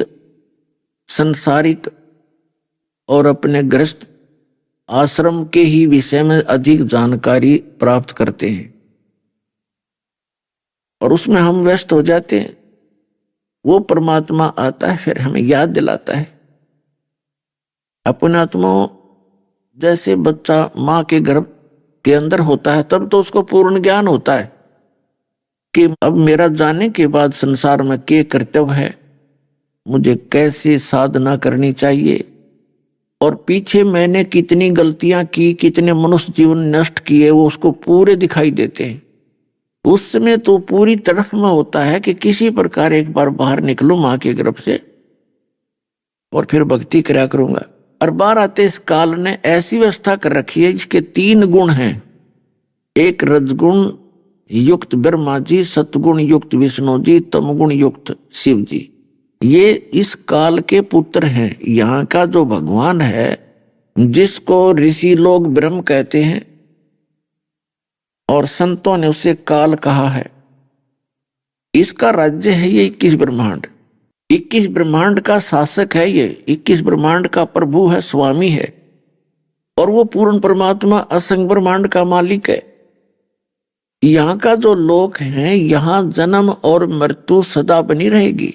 संसारिक और अपने ग्रस्त आश्रम के ही विषय में अधिक जानकारी प्राप्त करते हैं और उसमें हम व्यस्त हो जाते हैं। वो परमात्मा आता है, फिर हमें याद दिलाता है। अपने आत्मा जैसे बच्चा माँ के गर्भ के अंदर होता है, तब तो उसको पूर्ण ज्ञान होता है कि अब मेरा जाने के बाद संसार में क्या कर्तव्य है, मुझे कैसे साधना करनी चाहिए, और पीछे मैंने कितनी गलतियां की, कितने मनुष्य जीवन नष्ट किए, वो उसको पूरे दिखाई देते हैं। उस समय तो पूरी तरफ में होता है कि किसी प्रकार एक बार बाहर निकलूं मां के गर्भ से और फिर भक्ति करा करूंगा। और बार आते इस काल ने ऐसी व्यवस्था कर रखी है जिसके 3 गुण हैं। एक रजगुण युक्त ब्रह्मा जी, सतगुण युक्त विष्णु जी, तमगुण युक्त शिव जी। ये इस काल के पुत्र हैं। यहाँ का जो भगवान है, जिसको ऋषि लोग ब्रह्म कहते हैं और संतों ने उसे काल कहा है, इसका राज्य है ये 21 ब्रह्मांड। 21 ब्रह्मांड का शासक है ये, 21 ब्रह्मांड का प्रभु है, स्वामी है, और वो पूर्ण परमात्मा असंग ब्रह्मांड का मालिक है। यहाँ का जो लोक है, यहाँ जन्म और मृत्यु सदा बनी रहेगी,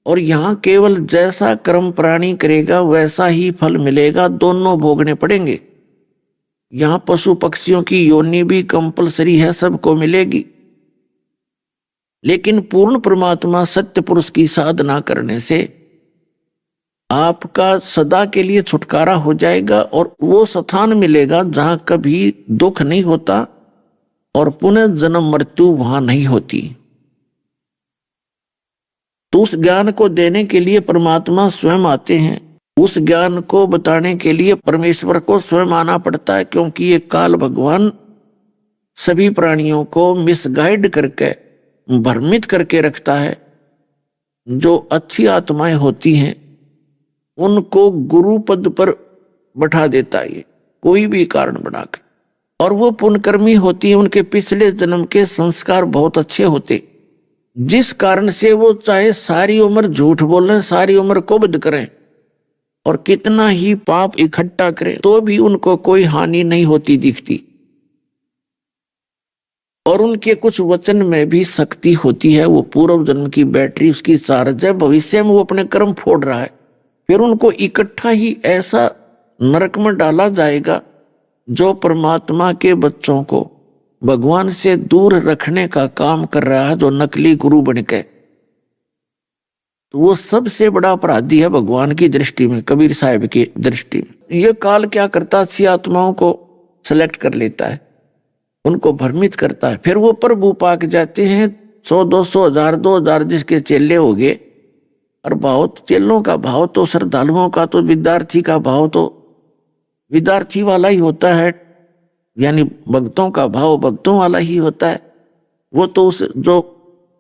और यहाँ केवल जैसा कर्म प्राणी करेगा वैसा ही फल मिलेगा, दोनों भोगने पड़ेंगे। यहाँ पशु पक्षियों की योनि भी कंपलसरी है, सबको मिलेगी। लेकिन पूर्ण परमात्मा सत्य पुरुष की साधना करने से आपका सदा के लिए छुटकारा हो जाएगा, और वो स्थान मिलेगा जहां कभी दुख नहीं होता और पुनः जन्म मृत्यु वहां नहीं होती। तो उस ज्ञान को देने के लिए परमात्मा स्वयं आते हैं। उस ज्ञान को बताने के लिए परमेश्वर को स्वयं आना पड़ता है, क्योंकि ये काल भगवान सभी प्राणियों को मिसगाइड करके, भ्रमित करके रखता है। जो अच्छी आत्माएं होती हैं उनको गुरु पद पर बैठा देता है, ये कोई भी कारण बनाकर, और वो पुण्यकर्मी होती है। उनके पिछले जन्म के संस्कार बहुत अच्छे होते, जिस कारण से वो चाहे सारी उम्र झूठ बोलें, सारी उम्र कुबद करें और कितना ही पाप इकट्ठा करें, तो भी उनको कोई हानि नहीं होती दिखती। और उनके कुछ वचन में भी शक्ति होती है। वो पूर्व जन्म की बैटरी उसकी चार्ज है, भविष्य में वो अपने कर्म फोड़ रहा है। फिर उनको इकट्ठा ही ऐसा नरक में डाला जाएगा जो परमात्मा के बच्चों को भगवान से दूर रखने का काम कर रहा है, जो नकली गुरु बनके। तो वो सबसे बड़ा अपराधी है भगवान की दृष्टि में, कबीर साहब की दृष्टि में। ये काल क्या करता, अच्छी आत्माओं को सेलेक्ट कर लेता है, उनको भ्रमित करता है। फिर वो प्रभु पाक जाते हैं, 100, 200, 1000, 2000 जिसके चेले हो गए। और भाव, चेलों का भाव तो, श्रद्धालुओं का तो, विद्यार्थी का भाव तो विद्यार्थी वाला ही होता है, यानी भक्तों का भाव भक्तों वाला ही होता है। वो तो उस जो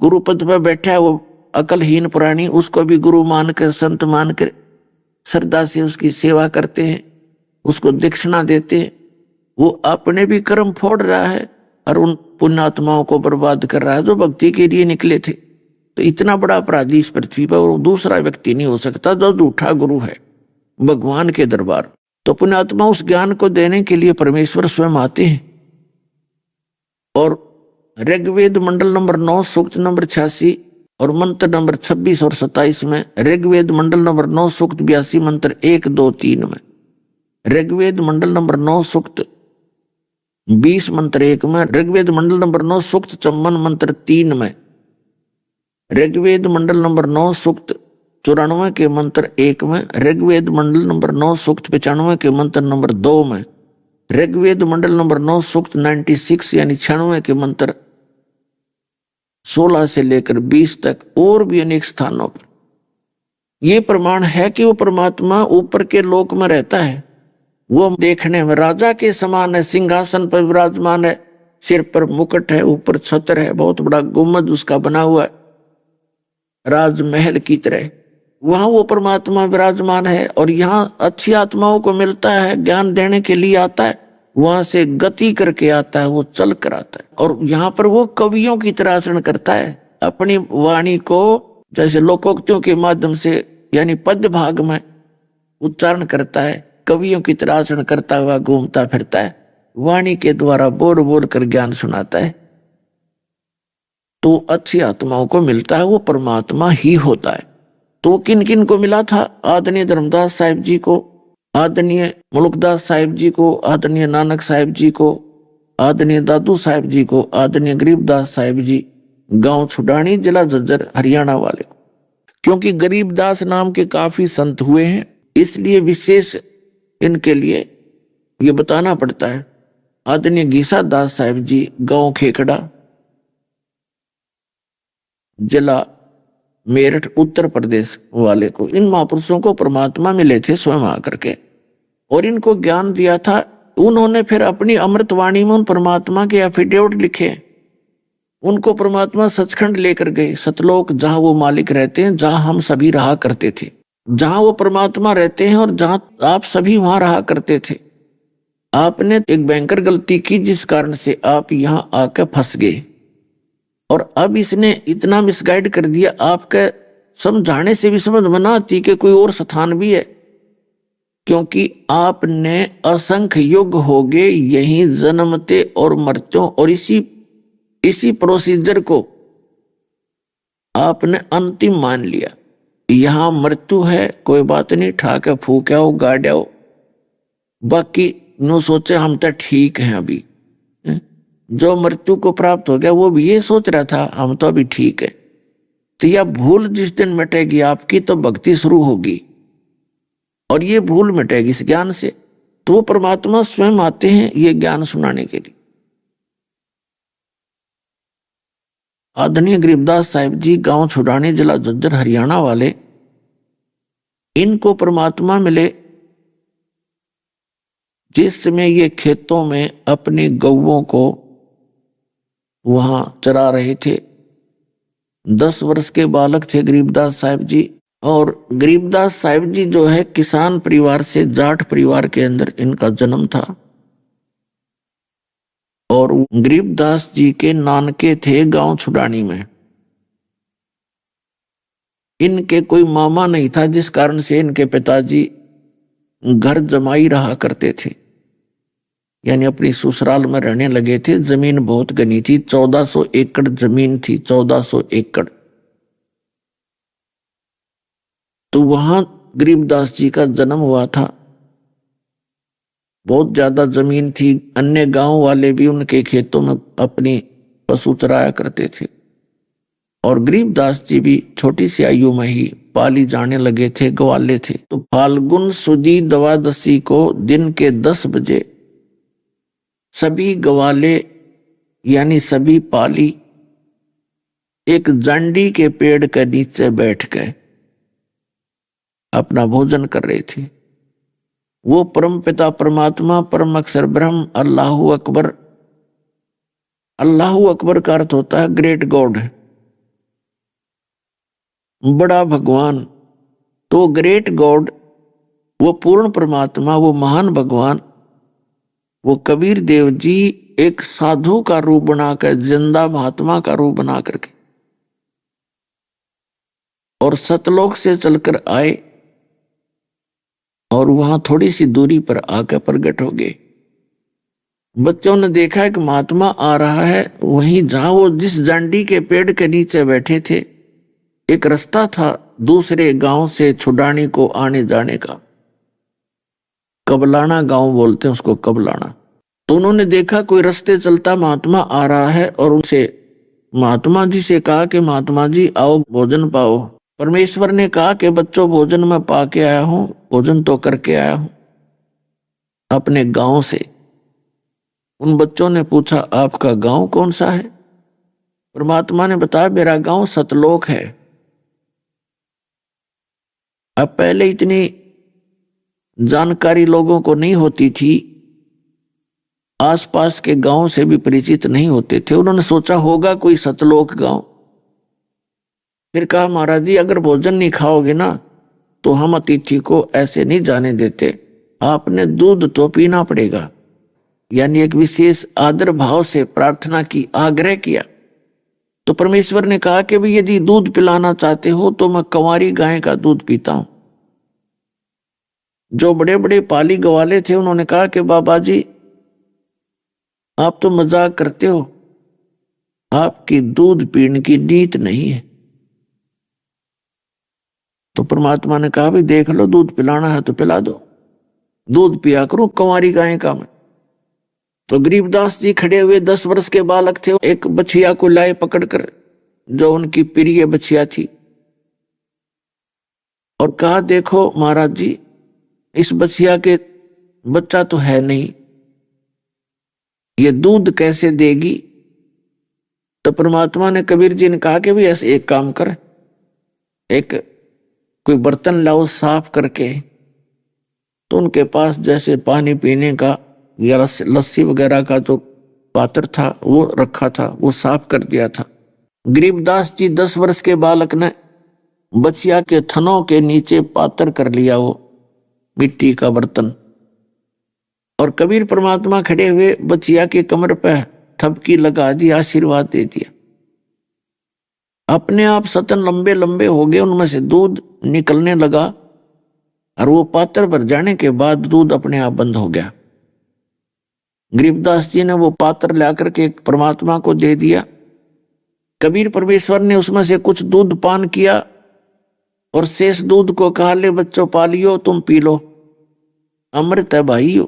गुरु पद पर बैठा है, वो अकलहीन प्राणी, उसको भी गुरु मानकर, संत मानकर श्रद्धा से उसकी सेवा करते हैं, उसको दक्षिणा देते हैं। वो अपने भी कर्म फोड़ रहा है और उन पुण्यात्माओं को बर्बाद कर रहा है जो भक्ति के लिए निकले थे। तो इतना बड़ा अपराधी इस पृथ्वी पर और दूसरा व्यक्ति नहीं हो सकता जो झूठा गुरु है भगवान के दरबार। तो पुण्यात्मा उस ज्ञान को देने के लिए परमेश्वर स्वयं आते हैं। और ऋग्वेद मंडल नंबर 9 सूक्त नंबर 86 और मंत्र नंबर 26 और 27 में, ऋग्वेद मंडल नंबर 9 सूक्त 82 मंत्र 1, 2, 3 में, ऋग्वेद मंडल नंबर 9 सूक्त 20 मंत्र 1 में, ऋग्वेद मंडल नंबर 9 सूक्त 54 मंत्र 3 में, ऋग्वेद मंडल नंबर 9 सूक्त 94 के मंत्र 1 में, ऋग्वेद मंडल नंबर 9 सूक्त 95 के मंत्र नंबर 2 में, ऋग्वेद मंडल नंबर 9 सूक्त 96 यानी 96 के मंत्र 16 से लेकर 20 तक, और भी अनेक स्थानों पर ये प्रमाण है कि वो परमात्मा ऊपर के लोक में रहता है। वो देखने में राजा के समान है, सिंहासन पर विराजमान है, सिर पर मुकुट है, ऊपर छत्र है, बहुत बड़ा गुम्बद उसका बना हुआ है राजमहल की तरह। वहां वो परमात्मा विराजमान है और यहाँ अच्छी आत्माओं को मिलता है, ज्ञान देने के लिए आता है, वहां से गति करके आता है, वो चल कर आता है। और यहाँ पर वो कवियों की तरह आचरण करता है, अपनी वाणी को जैसे लोकोक्तियों के माध्यम से यानी पद्य भाग में उच्चारण करता है, कवियों की तरह आचरण करता हुआ घूमता फिरता है, वाणी के द्वारा बोल बोल कर ज्ञान सुनाता है, तो अच्छी आत्माओं को मिलता है, वो परमात्मा ही होता है। तो किन किन को मिला था? आदरणीय धर्मदास साहिब जी को, आदरणीय मुल्कदास साहिब जी को, आदरणीय नानक साहिब जी को, आदरणीय दादू साहिब जी को, आदरणीय गरीबदास साहिब जी, गांव छुडानी, जिला झज्जर, हरियाणा वाले को। क्योंकि गरीबदास नाम के काफी संत हुए हैं, इसलिए विशेष इनके लिए ये बताना पड़ता है। आदरणीय गीसा दास साहिब जी, गांव खेकड़ा, जिला मेरठ, उत्तर प्रदेश वाले को। इन महापुरुषों को परमात्मा मिले थे स्वयं आकर के, और इनको ज्ञान दिया था। उन्होंने फिर अपनी अमृतवाणी में उन परमात्मा के एफिडेविट लिखे, उनको परमात्मा सचखंड लेकर गए, सतलोक, जहां वो मालिक रहते हैं, जहां हम सभी रहा करते थे, जहां वो परमात्मा रहते हैं और जहां आप सभी वहां रहा करते थे। आपने एक भयंकर गलती की जिस कारण से आप यहां आकर फंस गए, और अब इसने इतना मिसगाइड कर दिया, आपके समझाने से भी समझ में ना आती कि कोई और स्थान भी है। क्योंकि आपने असंख्य युग हो गए यहीं जन्मते और मरते, और इसी प्रोसीजर को आपने अंतिम मान लिया। यहां मृत्यु है, कोई बात नहीं, ठाके फूक आओ, गाड़ आओ, बाकी नो सोचे हम तो ठीक हैं। अभी जो मृत्यु को प्राप्त हो गया वो भी ये सोच रहा था हम तो अभी ठीक है। तो यह भूल जिस दिन मिटेगी आपकी, तो भक्ति शुरू होगी, और ये भूल मिटेगी इस ज्ञान से। तो वो परमात्मा स्वयं आते हैं ये ज्ञान सुनाने के लिए। आदरणीय गरीबदास साहिब जी, गांव छुडानी, जिला झज्जर, हरियाणा वाले, इनको परमात्मा मिले जिस समय ये खेतों में अपनी गौओं को वहां चरा रहे थे। 10 वर्ष के बालक थे गरीबदास साहिब जी, और गरीबदास साहिब जी जो है किसान परिवार से, जाट परिवार के अंदर इनका जन्म था, और गरीबदास जी के नानके थे गांव छुडानी में। इनके कोई मामा नहीं था, जिस कारण से इनके पिताजी घर जमाई रहा करते थे, यानी अपनी ससुराल में रहने लगे थे। जमीन बहुत घनी थी, 1400 एकड़ जमीन थी, 1400 एकड़। तो वहां गरीबदास जी का जन्म हुआ था। बहुत ज्यादा जमीन थी, अन्य गांव वाले भी उनके खेतों में अपनी पशु चराया करते थे, और गरीबदास जी भी छोटी सी आयु में ही पाली जाने लगे थे, ग्वाले थे। तो फाल्गुन सुदी द्वादशी को दिन के 10 बजे सभी ग्वाले यानी सभी पाली एक जांडी के पेड़ के नीचे बैठ गए, अपना भोजन कर रहे थे। वो परम पिता परमात्मा, परम अक्षर ब्रह्म, अल्लाहु अकबर। अल्लाहु अकबर का अर्थ होता है ग्रेट गॉड, बड़ा भगवान। तो ग्रेट गॉड, वो पूर्ण परमात्मा, वो महान भगवान, वो कबीर देव जी एक साधु का रूप बनाकर, जिंदा महात्मा का रूप बना करके, और सतलोक से चलकर आए, और वहां थोड़ी सी दूरी पर आकर प्रकट हो गए। बच्चों ने देखा कि महात्मा आ रहा है। वहीं जहां वो जिस जांडी के पेड़ के नीचे बैठे थे, एक रास्ता था दूसरे गांव से छुडानी को आने जाने का, कबलाना गांव बोलते हैं उसको, कबलाना। तो उन्होंने देखा कोई रास्ते चलता महात्मा आ रहा है, और उनसे महात्मा जी से कहा कि महात्मा जी आओ भोजन पाओ। परमेश्वर ने कहा कि बच्चों भोजन मैं पा के आया हूं, भोजन तो करके आया हूं अपने गांव से। उन बच्चों ने पूछा आपका गांव कौन सा है? परमात्मा ने बताया मेरा गांव सतलोक है। अब पहले इतनी जानकारी लोगों को नहीं होती थी, आसपास के गांव से भी परिचित नहीं होते थे। उन्होंने सोचा होगा कोई सतलोक गांव। फिर कहा महाराज जी अगर भोजन नहीं खाओगे ना तो हम अतिथि को ऐसे नहीं जाने देते, आपने दूध तो पीना पड़ेगा। यानी एक विशेष आदर भाव से प्रार्थना की, आग्रह किया। तो परमेश्वर ने कहा कि भाई यदि दूध पिलाना चाहते हो तो मैं कंवारी गाय का दूध पीता हूं। जो बड़े बड़े पाली गवाले थे उन्होंने कहा कि बाबा जी आप तो मजाक करते हो, आपकी दूध पीने की नीत नहीं है। तो परमात्मा ने कहा भी देख लो, दूध पिलाना है तो पिला दो, दूध पिया करो कंवारी गाय का मैं। तो गरीबदास जी खड़े हुए, 10 वर्ष के बालक थे, एक बछिया को लाए पकड़कर जो उनकी प्रिय बछिया थी, और कहा देखो महाराज जी इस बछिया के बच्चा तो है नहीं, ये दूध कैसे देगी। तो परमात्मा ने कबीर जी ने कहा कि भाई ऐसे एक काम कर, एक कोई बर्तन लाओ साफ करके। तो उनके पास जैसे पानी पीने का या लस्सी वगैरह का जो पात्र था वो रखा था, वो साफ कर दिया था। गरीबदास जी 10 वर्ष के बालक ने बछिया के थनों के नीचे पात्र कर लिया वो मिट्टी का बर्तन, और कबीर परमात्मा खड़े हुए बछिया के कमर पे थपकी लगा दी, आशीर्वाद दे दिया। अपने आप स्तन लंबे लंबे हो गए, उनमें से दूध निकलने लगा, और वो पात्र भर जाने के बाद दूध अपने आप बंद हो गया। गरीबदास जी ने वो पात्र लाकर के परमात्मा को दे दिया। कबीर परमेश्वर ने उसमें से कुछ दूध पान किया और शेष दूध को कहा ले बच्चों पालियो, तुम पी लो, अमृत है भाइयों।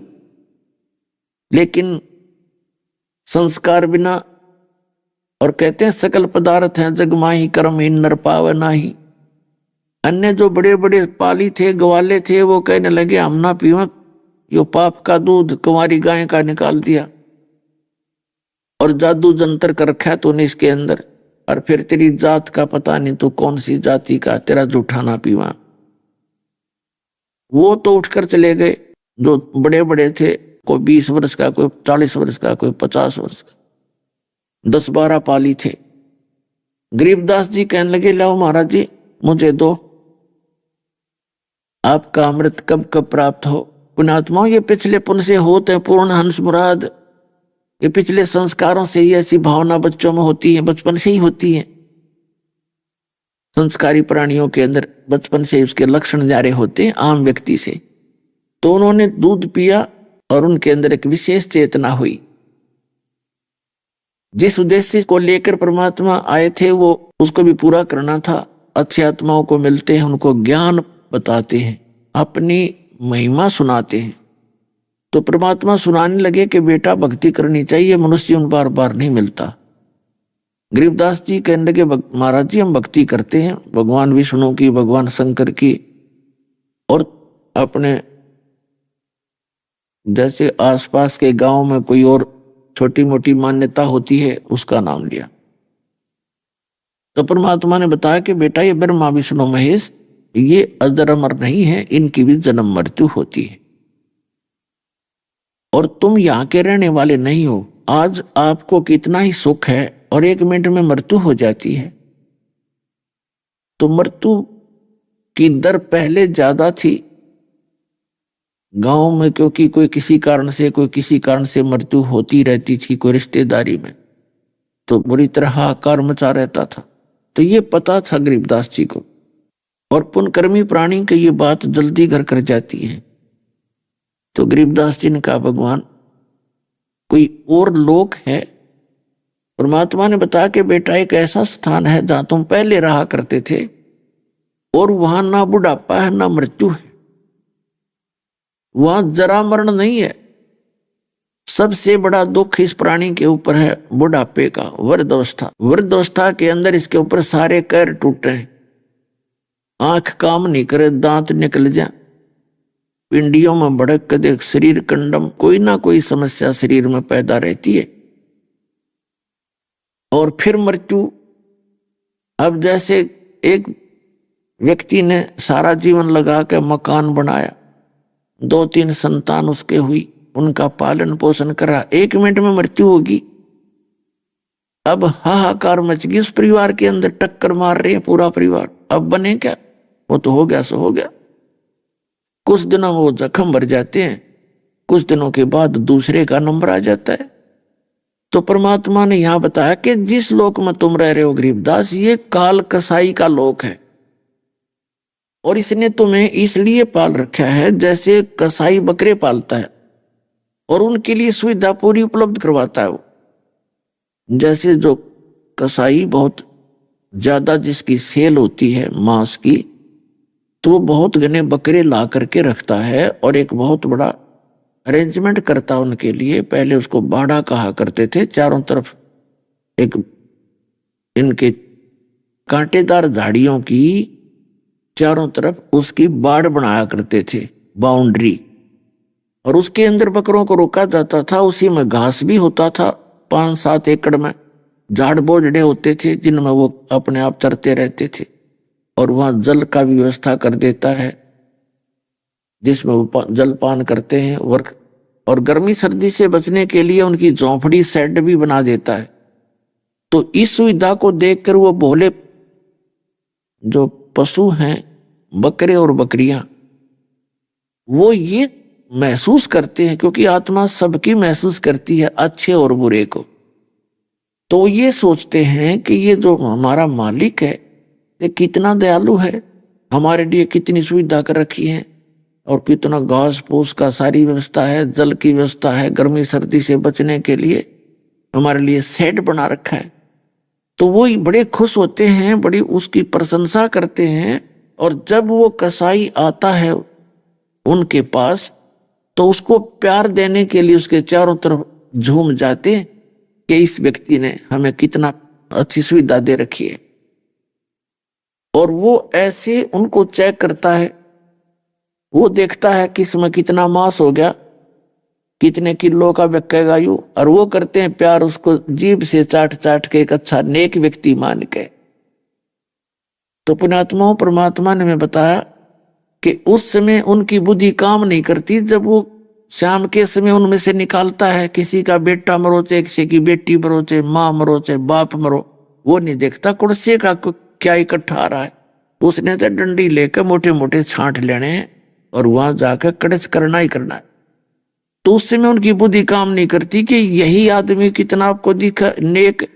लेकिन संस्कार बिना, और कहते हैं सकल पदार्थ हैं जग माही कर्महीन नर पावे नाही। अन्य जो बड़े बड़े पाली थे, ग्वाले थे, वो कहने लगे हम ना पीवा, यो पाप का दूध कुंवारी गाय का निकाल दिया और जादू जंतर कर रखा है तूने इसके अंदर, और फिर तेरी जात का पता नहीं तू कौन सी जाति का, तेरा जूठा ना पीवा। वो तो उठकर चले गए जो बड़े बड़े थे, कोई 20 वर्ष का, कोई 40 वर्ष का, कोई 50 वर्ष का, 10-12 पाली थे। गरीबदास जी कहने लगे लाओ महाराज जी मुझे दो, आपका अमृत कब कब प्राप्त हो। पुण्यात्माओं ये पिछले पुण्य से होते हैं पूर्ण हंस मुराद, ये पिछले संस्कारों से ही ऐसी भावना बच्चों में होती है, बचपन से ही होती है। संस्कारी प्राणियों के अंदर बचपन से उसके लक्षण न्यारे होते हैं आम व्यक्ति से। तो उन्होंने दूध पिया और उनके अंदर एक विशेष चेतना हुई। जिस उद्देश्य को लेकर परमात्मा आए थे वो उसको भी पूरा करना था। अच्छी आत्माओं को मिलते हैं, उनको ज्ञान बताते हैं, अपनी महिमा सुनाते हैं। तो परमात्मा सुनाने लगे कि बेटा भक्ति करनी चाहिए, मनुष्य उन बार बार नहीं मिलता। गरीबदास जी कहने लगे महाराज जी हम भक्ति करते हैं भगवान विष्णु की, भगवान शंकर की, और अपने जैसे आसपास के गांव में कोई और छोटी मोटी मान्यता होती है उसका नाम लिया। तो परमात्मा ने बताया कि बेटा ये ब्रह्मा विष्णु महेश ये अजर अमर नहीं है, इनकी भी जन्म मृत्यु होती है, और तुम यहाँ के रहने वाले नहीं हो। आज आपको कितना ही सुख है और 1 मिनट में मृत्यु हो जाती है। तो मृत्यु की दर पहले ज्यादा थी गांव में, क्योंकि कोई किसी कारण से मृत्यु होती रहती थी, कोई रिश्तेदारी में, तो बुरी तरह हाहाकार मचा रहता था। तो ये पता था गरीबदास जी को, और पुण्यकर्मी प्राणी की ये बात जल्दी घर कर जाती है। तो गरीबदास जी ने कहा भगवान कोई और लोक है। परमात्मा ने बताया कि बेटा एक ऐसा स्थान है जहां तुम पहले रहा करते थे, और वहां ना बुढ़ापा है ना मृत्यु है, वहां जरा मरण नहीं है। सबसे बड़ा दुख इस प्राणी के ऊपर है बुढ़ापे का, वृद्धावस्था। वृद्धावस्था के अंदर इसके ऊपर सारे कैर टूटे हैं, आंख काम नहीं करे, दांत निकल जाए, पिंडियों में भड़क के देख, शरीर कंडम, कोई ना कोई समस्या शरीर में पैदा रहती है। और फिर मृत्यु। अब जैसे एक व्यक्ति ने सारा जीवन लगा के मकान बनाया, 2-3 संतान उसके हुई, उनका पालन पोषण करा, 1 मिनट में मृत्यु होगी। अब हाहाकार मच गई उस परिवार के अंदर, टक्कर मार रहे हैं पूरा परिवार। अब बने क्या, वो तो हो गया सो हो गया। कुछ दिनों में वो जख्म भर जाते हैं, कुछ दिनों के बाद दूसरे का नंबर आ जाता है। तो परमात्मा ने यहां बताया कि जिस लोक में तुम रह रहे हो गरीबदास, ये काल कसाई का लोक है। और इसने तुम्हें इसलिए पाल रखा है जैसे कसाई बकरे पालता है और उनके लिए सुविधा पूरी उपलब्ध करवाता है। वो जैसे जो कसाई बहुत ज्यादा जिसकी सेल होती है मांस की, तो वो बहुत घने बकरे ला करके रखता है और एक बहुत बड़ा अरेंजमेंट करता है उनके लिए। पहले उसको बाड़ा कहा करते थे, चारों तरफ एक इनके कांटेदार झाड़ियों की चारों तरफ उसकी बाड़ बनाया करते थे, बाउंड्री, और उसके अंदर बकरों को रोका जाता था। उसी में घास भी होता था, 5-7 एकड़ में झाड़ बोझड़े होते थे जिनमें वो अपने आप चरते रहते थे। और वहां जल का भी व्यवस्था कर देता है जिसमें वो जलपान करते हैं। और गर्मी सर्दी से बचने के लिए उनकी झोंपड़ी शेड भी बना देता है। तो इस सुविधा को देखकर वो भोले जो पशु हैं, बकरे और बकरियां, वो ये महसूस करते हैं, क्योंकि आत्मा सबकी महसूस करती है, अच्छे और बुरे को। तो ये सोचते हैं कि ये जो हमारा मालिक है ये कितना दयालु है, हमारे लिए कितनी सुविधा कर रखी है, और कितना घास फूस का सारी व्यवस्था है, जल की व्यवस्था है, गर्मी सर्दी से बचने के लिए हमारे लिए शेड बना रखा है। तो वो बड़े खुश होते हैं, बड़ी उसकी प्रशंसा करते हैं। और जब वो कसाई आता है उनके पास, तो उसको प्यार देने के लिए उसके चारों तरफ झूम जाते हैं कि इस व्यक्ति ने हमें कितना अच्छी सुविधा दे रखी है। और वो ऐसे उनको चेक करता है, वो देखता है कि इसमें कितना मांस हो गया, कितने किलो का बिकेगा यूं, और वो करते हैं प्यार उसको जीभ से चाट चाट के एक अच्छा नेक व्यक्ति मान के। तो पुण्यात्माओं, परमात्मा ने हमें बताया कि उस समय उनकी बुद्धि काम नहीं करती। जब वो शाम के समय उनमें से निकालता है, किसी का बेटा मरो चाहे किसी की बेटी मरो, चाहे माँ मरो चाहे बाप मरो, वो नहीं देखता कुर्सी का क्या इकट्ठा आ रहा है। उसने तो डंडी लेकर मोटे मोटे छांट लेने हैं और वहां जाकर कड़च करना ही करना है। तो उस समय उनकी बुद्धि काम नहीं करती कि यही आदमी कितना आपको दिखा नेक,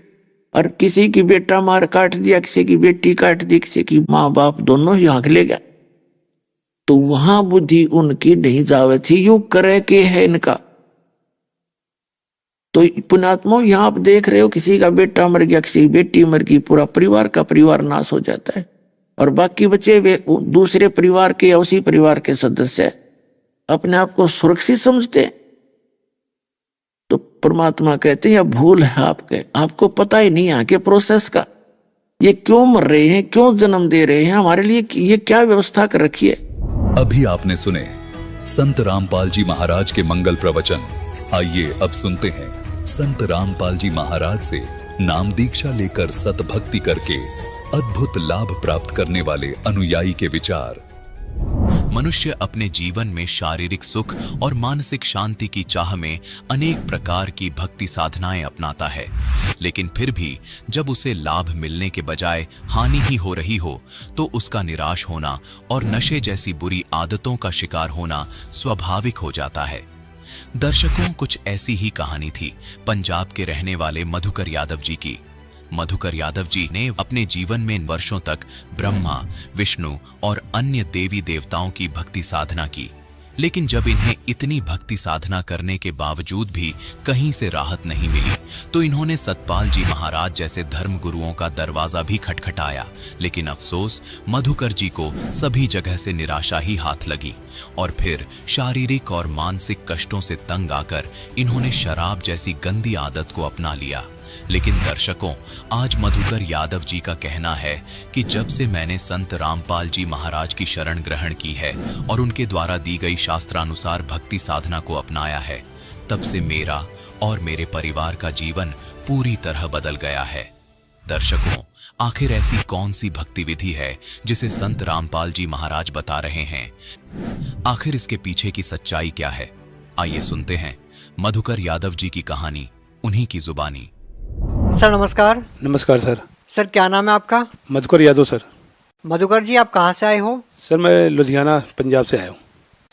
और किसी की बेटा मार काट दिया, किसी की बेटी काट दी, किसी की माँ बाप दोनों ही आंख ले गया। तो वहां बुद्धि उनकी नहीं जावे थी, यूं करे के है इनका। तो पुण्यात्मा, यहां आप देख रहे हो किसी का बेटा मर गया, किसी की बेटी मर गई, पूरा परिवार का परिवार नाश हो जाता है, और बाकी बचे वे दूसरे परिवार के या उसी परिवार के सदस्य अपने आप को सुरक्षित समझते हैं। तो परमात्मा कहते हैं यह भूल है आपको पता ही नहीं आके प्रोसेस का, ये क्यों मर रहे हैं, क्यों जन्म दे रहे हैं, हमारे लिए ये क्या व्यवस्था कर रखी है। अभी आपने सुने संत रामपाल जी महाराज के मंगल प्रवचन। आइए अब सुनते हैं संत रामपाल जी महाराज से नाम दीक्षा लेकर सतभक्ति करके अद्भुत लाभ प्राप्त करने वाले अनुयायी के विचार। मनुष्य अपने जीवन में शारीरिक सुख और मानसिक शांति की चाह में अनेक प्रकार की भक्ति साधनाएं अपनाता है, लेकिन फिर भी जब उसे लाभ मिलने के बजाय हानि ही हो रही हो तो उसका निराश होना और नशे जैसी बुरी आदतों का शिकार होना स्वाभाविक हो जाता है। दर्शकों, कुछ ऐसी ही कहानी थी पंजाब के रहने वाले मधुकर यादव जी की। मधुकर यादव जी ने अपने जीवन में वर्षों तक ब्रह्मा, विष्णु और अन्य देवी देवताओं की भक्ति साधना की, लेकिन जब इन्हें इतनी भक्ति साधना करने के बावजूद भी कहीं से राहत नहीं मिली तो इन्होंने सतपाल जी महाराज जैसे धर्म गुरुओं का दरवाजा भी खटखटाया, लेकिन अफसोस मधुकर जी को सभी जगह से निराशा ही हाथ लगी और फिर शारीरिक और मानसिक कष्टों से तंग आकर इन्होंने शराब जैसी गंदी आदत को अपना लिया। लेकिन दर्शकों, आज मधुकर यादव जी का कहना है कि जब से मैंने संत रामपाल जी महाराज की शरण ग्रहण की है और उनके द्वारा दी गई शास्त्रानुसार भक्ति साधना को अपनाया है, तब से मेरा और मेरे परिवार का जीवन पूरी तरह बदल गया है। दर्शकों, आखिर ऐसी कौन सी भक्ति विधि है जिसे संत रामपाल जी महाराज बता रहे हैं? आखिर इसके पीछे की सच्चाई क्या है? आइए सुनते हैं मधुकर यादव जी की कहानी उन्हीं की जुबानी। सर नमस्कार। नमस्कार सर। सर क्या नाम है आपका? मधुकर यादव सर। मधुकर जी, आप कहाँ से आए हो? सर मैं लुधियाना पंजाब से आया हूँ।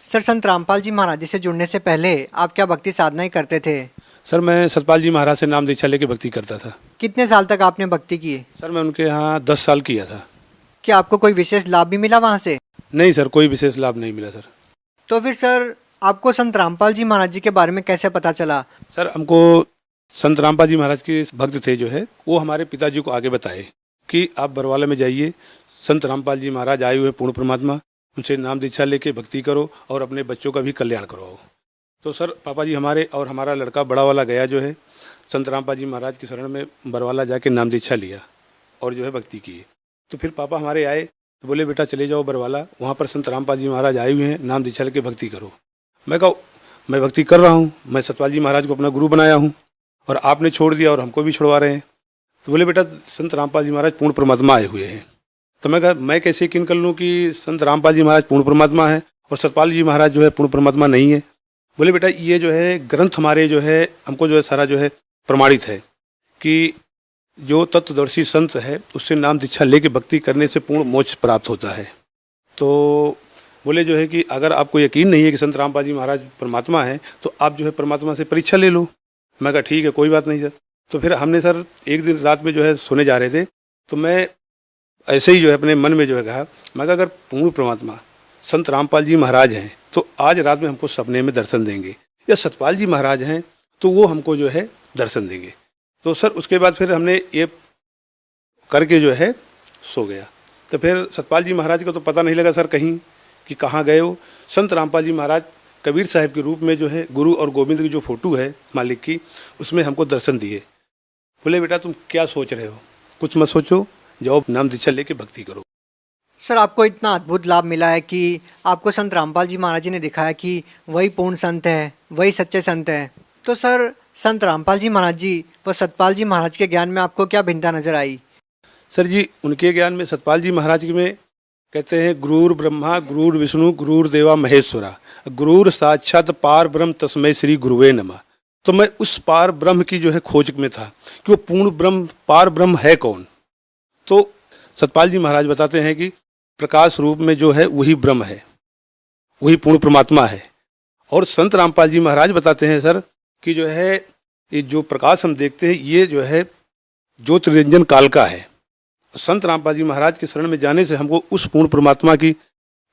सर संत रामपाल जी महाराज जी से जुड़ने से पहले आप क्या भक्ति साधना ही करते थे? सर मैं सतपाल जी महाराज से नाम दीक्षा लेके भक्ति करता था। कितने साल तक आपने भक्ति की? सर मैं उनके यहाँ 10 साल किया था। क्या आपको कोई विशेष लाभ भी मिला वहाँ से? नहीं सर, कोई विशेष लाभ नहीं मिला सर। तो फिर सर आपको संत रामपाल जी महाराज जी के बारे में कैसे पता चला? सर हमको संत रामपाल जी महाराज के भक्त थे जो है, वो हमारे पिताजी को आगे बताए कि आप बरवाला में जाइए, संत रामपाल जी महाराज आए हुए पूर्ण परमात्मा, उनसे नाम दीक्षा लेके भक्ति करो और अपने बच्चों का भी कल्याण करो। तो सर पापा जी हमारे और हमारा लड़का बड़ा वाला गया जो है संत रामपाल जी महाराज की शरण में बरवाला जाके नाम दीक्षा लिया और जो है भक्ति की। तो फिर पापा हमारे आए तो बोले बेटा चले जाओ बरवाला, वहाँ पर संत रामपाल जी महाराज आए हुए हैं, नाम दीक्षा लेके भक्ति करो। मैं कहा मैं भक्ति कर रहा हूँ, मैं सतपाल जी महाराज को अपना गुरु बनाया हूँ और आपने छोड़ दिया और हमको भी छुड़वा रहे हैं। तो बोले बेटा संत रामपाल जी महाराज पूर्ण परमात्मा आए हुए हैं। तो मैं कहा मैं कैसे यकीन कर लूँ कि संत रामपाल जी महाराज पूर्ण परमात्मा है और सतपाल जी महाराज जो है पूर्ण परमात्मा नहीं है? बोले बेटा ये जो है ग्रंथ हमारे जो है हमको जो है सारा जो है प्रमाणित है कि जो तत्वदर्शी संत है उससे नाम दीक्षा लेके भक्ति करने से पूर्ण मोक्ष प्राप्त होता है। तो बोले जो है कि अगर आपको यकीन नहीं है कि संत रामपाल जी महाराज परमात्मा है तो आप जो है परमात्मा से परीक्षा ले लो। मैं कहा ठीक है कोई बात नहीं सर। तो फिर हमने सर एक दिन रात में जो है सोने जा रहे थे तो मैं ऐसे ही जो है अपने मन में जो है कहा, मैं कहा अगर पूर्ण परमात्मा संत रामपाल जी महाराज हैं तो आज रात में हमको सपने में दर्शन देंगे, या सतपाल जी महाराज हैं तो वो हमको जो है दर्शन देंगे। तो सर उसके बाद फिर हमने ये करके जो है सो गया। तो फिर सतपाल जी महाराज का तो पता नहीं लगा सर कहीं कि कहाँ गए हो। संत रामपाल जी महाराज कबीर साहब के रूप में जो है गुरु और गोविंद की जो फोटो है मालिक की, उसमें हमको दर्शन दिए। बोले बेटा तुम क्या सोच रहे हो, कुछ मत सोचो, जाओ नाम दीक्षा लेके भक्ति करो। सर आपको इतना अद्भुत लाभ मिला है कि आपको संत रामपाल जी महाराज जी ने दिखाया कि वही पूर्ण संत है, वही सच्चे संत है। तो सर संत रामपाल जी महाराज जी व सतपाल जी महाराज के ज्ञान में आपको क्या भिन्नता नजर आई? सर जी उनके ज्ञान में सतपाल जी महाराज में कहते हैं गुरुर ब्रह्मा गुरुर विष्णु गुरुर देवा महेश्वरा गुरुर साक्षात पार ब्रह्म तस्मै श्री गुरुवे नमः। तो मैं उस पार ब्रह्म की जो है खोज में था कि वो पूर्ण ब्रह्म पार ब्रह्म है कौन। तो सतपाल जी महाराज बताते हैं कि प्रकाश रूप में जो है वही ब्रह्म है, वही पूर्ण परमात्मा है। और संत रामपाल जी महाराज बताते हैं सर कि जो है ये जो प्रकाश हम देखते हैं ये जो है ज्योतिरंजन काल का है। संत रामपाल जी महाराज के शरण में जाने से हमको उस पूर्ण परमात्मा की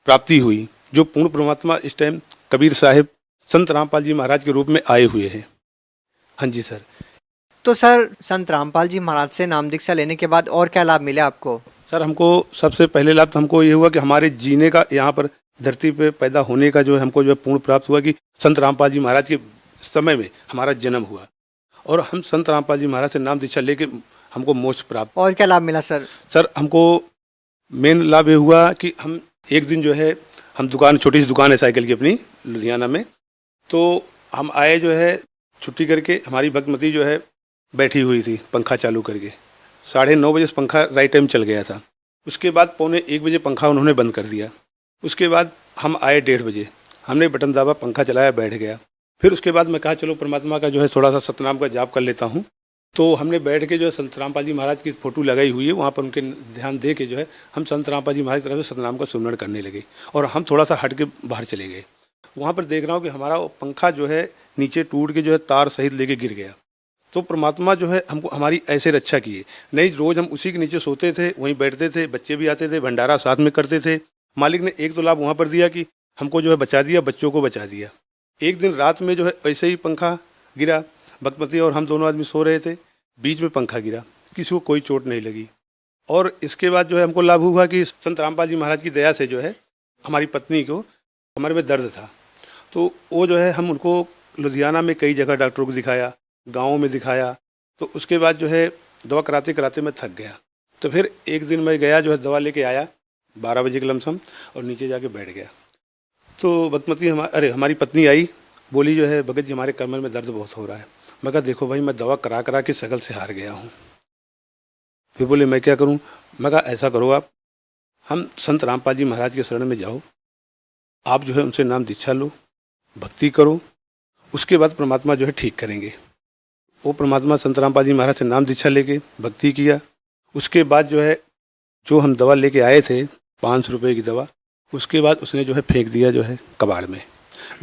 प्राप्ति हुई, जो पूर्ण परमात्मा इस टाइम कबीर साहिब संत रामपाल जी महाराज के रूप में आए हुए हैं। हाँ जी सर। तो सर संत रामपाल जी महाराज से नाम दीक्षा लेने के बाद और क्या लाभ मिले आपको? सर हमको सबसे पहले लाभ तो हमको ये हुआ कि हमारे जीने का, यहाँ पर धरती पे पैदा होने का जो है हमको जो है पूर्ण प्राप्त हुआ कि संत रामपाल जी महाराज के समय में हमारा जन्म हुआ और हम संत रामपाल जी महाराज से नाम दीक्षा लेके हमको मोक्ष प्राप्त। और क्या लाभ मिला सर? सर हमको मेन लाभ ये हुआ कि हम एक दिन जो है हम दुकान, छोटी सी दुकान है साइकिल की अपनी लुधियाना में, तो हम आए जो है छुट्टी करके, हमारी भक्तमती जो है बैठी हुई थी पंखा चालू करके। 9:30 बजे पंखा राइट टाइम चल गया था। उसके बाद 1:45 बजे पंखा उन्होंने बंद कर दिया। उसके बाद हम आए 1:30 बजे, हमने बटन दबा, पंखा चलाया, बैठ गया। फिर उसके बाद मैं कहा चलो परमात्मा का जो है थोड़ा सा सतनाम का जाप कर लेता हूँ। तो हमने बैठ के जो है संत रामपाल जी महाराज की फोटो लगाई हुई है, वहाँ पर उनके ध्यान दे के जो है हम संत रामपाल जी महाराज की तरफ से सतनाम का सुमरण करने लगे और हम थोड़ा सा हट के बाहर चले गए। वहाँ पर देख रहा हूँ कि हमारा पंखा जो है नीचे टूट के जो है तार सहित लेके गिर गया। तो परमात्मा जो है हमको हमारी ऐसे रक्षा किए। नहीं रोज़ हम उसी के नीचे सोते थे, वहीं बैठते थे, बच्चे भी आते थे, भंडारा साथ में करते थे। मालिक ने एक तो लाभ वहाँ पर दिया कि हमको जो है बचा दिया, बच्चों को बचा दिया। एक दिन रात में जो है ऐसे ही पंखा गिरा, भक्तमती और हम दोनों आदमी सो रहे थे, बीच में पंखा गिरा, किसी को कोई चोट नहीं लगी। और इसके बाद जो है हमको लाभ हुआ कि संत रामपाल जी महाराज की दया से जो है हमारी पत्नी को कमर में दर्द था, तो वो जो है हम उनको लुधियाना में कई जगह डॉक्टरों को दिखाया, गाँव में दिखाया। तो उसके बाद जो है दवा कराते कराते मैं थक गया। तो फिर एक दिन मैं गया जो है दवा लेके आया 12 बजे के लमसम और नीचे जाके बैठ गया। तो भक्तमती हमारी पत्नी आई, बोली जो है भगत जी हमारे कमर में दर्द बहुत हो रहा है। मैं कहा देखो भाई मैं दवा करा करा के शकल से हार गया हूँ। फिर बोले मैं क्या करूँ? मैं कहा ऐसा करो आप, हम संत रामपाल जी महाराज के शरण में जाओ, आप जो है उनसे नाम दीक्षा लो, भक्ति करो, उसके बाद परमात्मा जो है ठीक करेंगे। वो परमात्मा संत रामपाल जी महाराज से नाम दीक्षा लेके भक्ति किया। उसके बाद जो है जो हम दवा लेके आए थे 500 रुपये की दवा, उसके बाद उसने जो है फेंक दिया जो है कबाड़ में।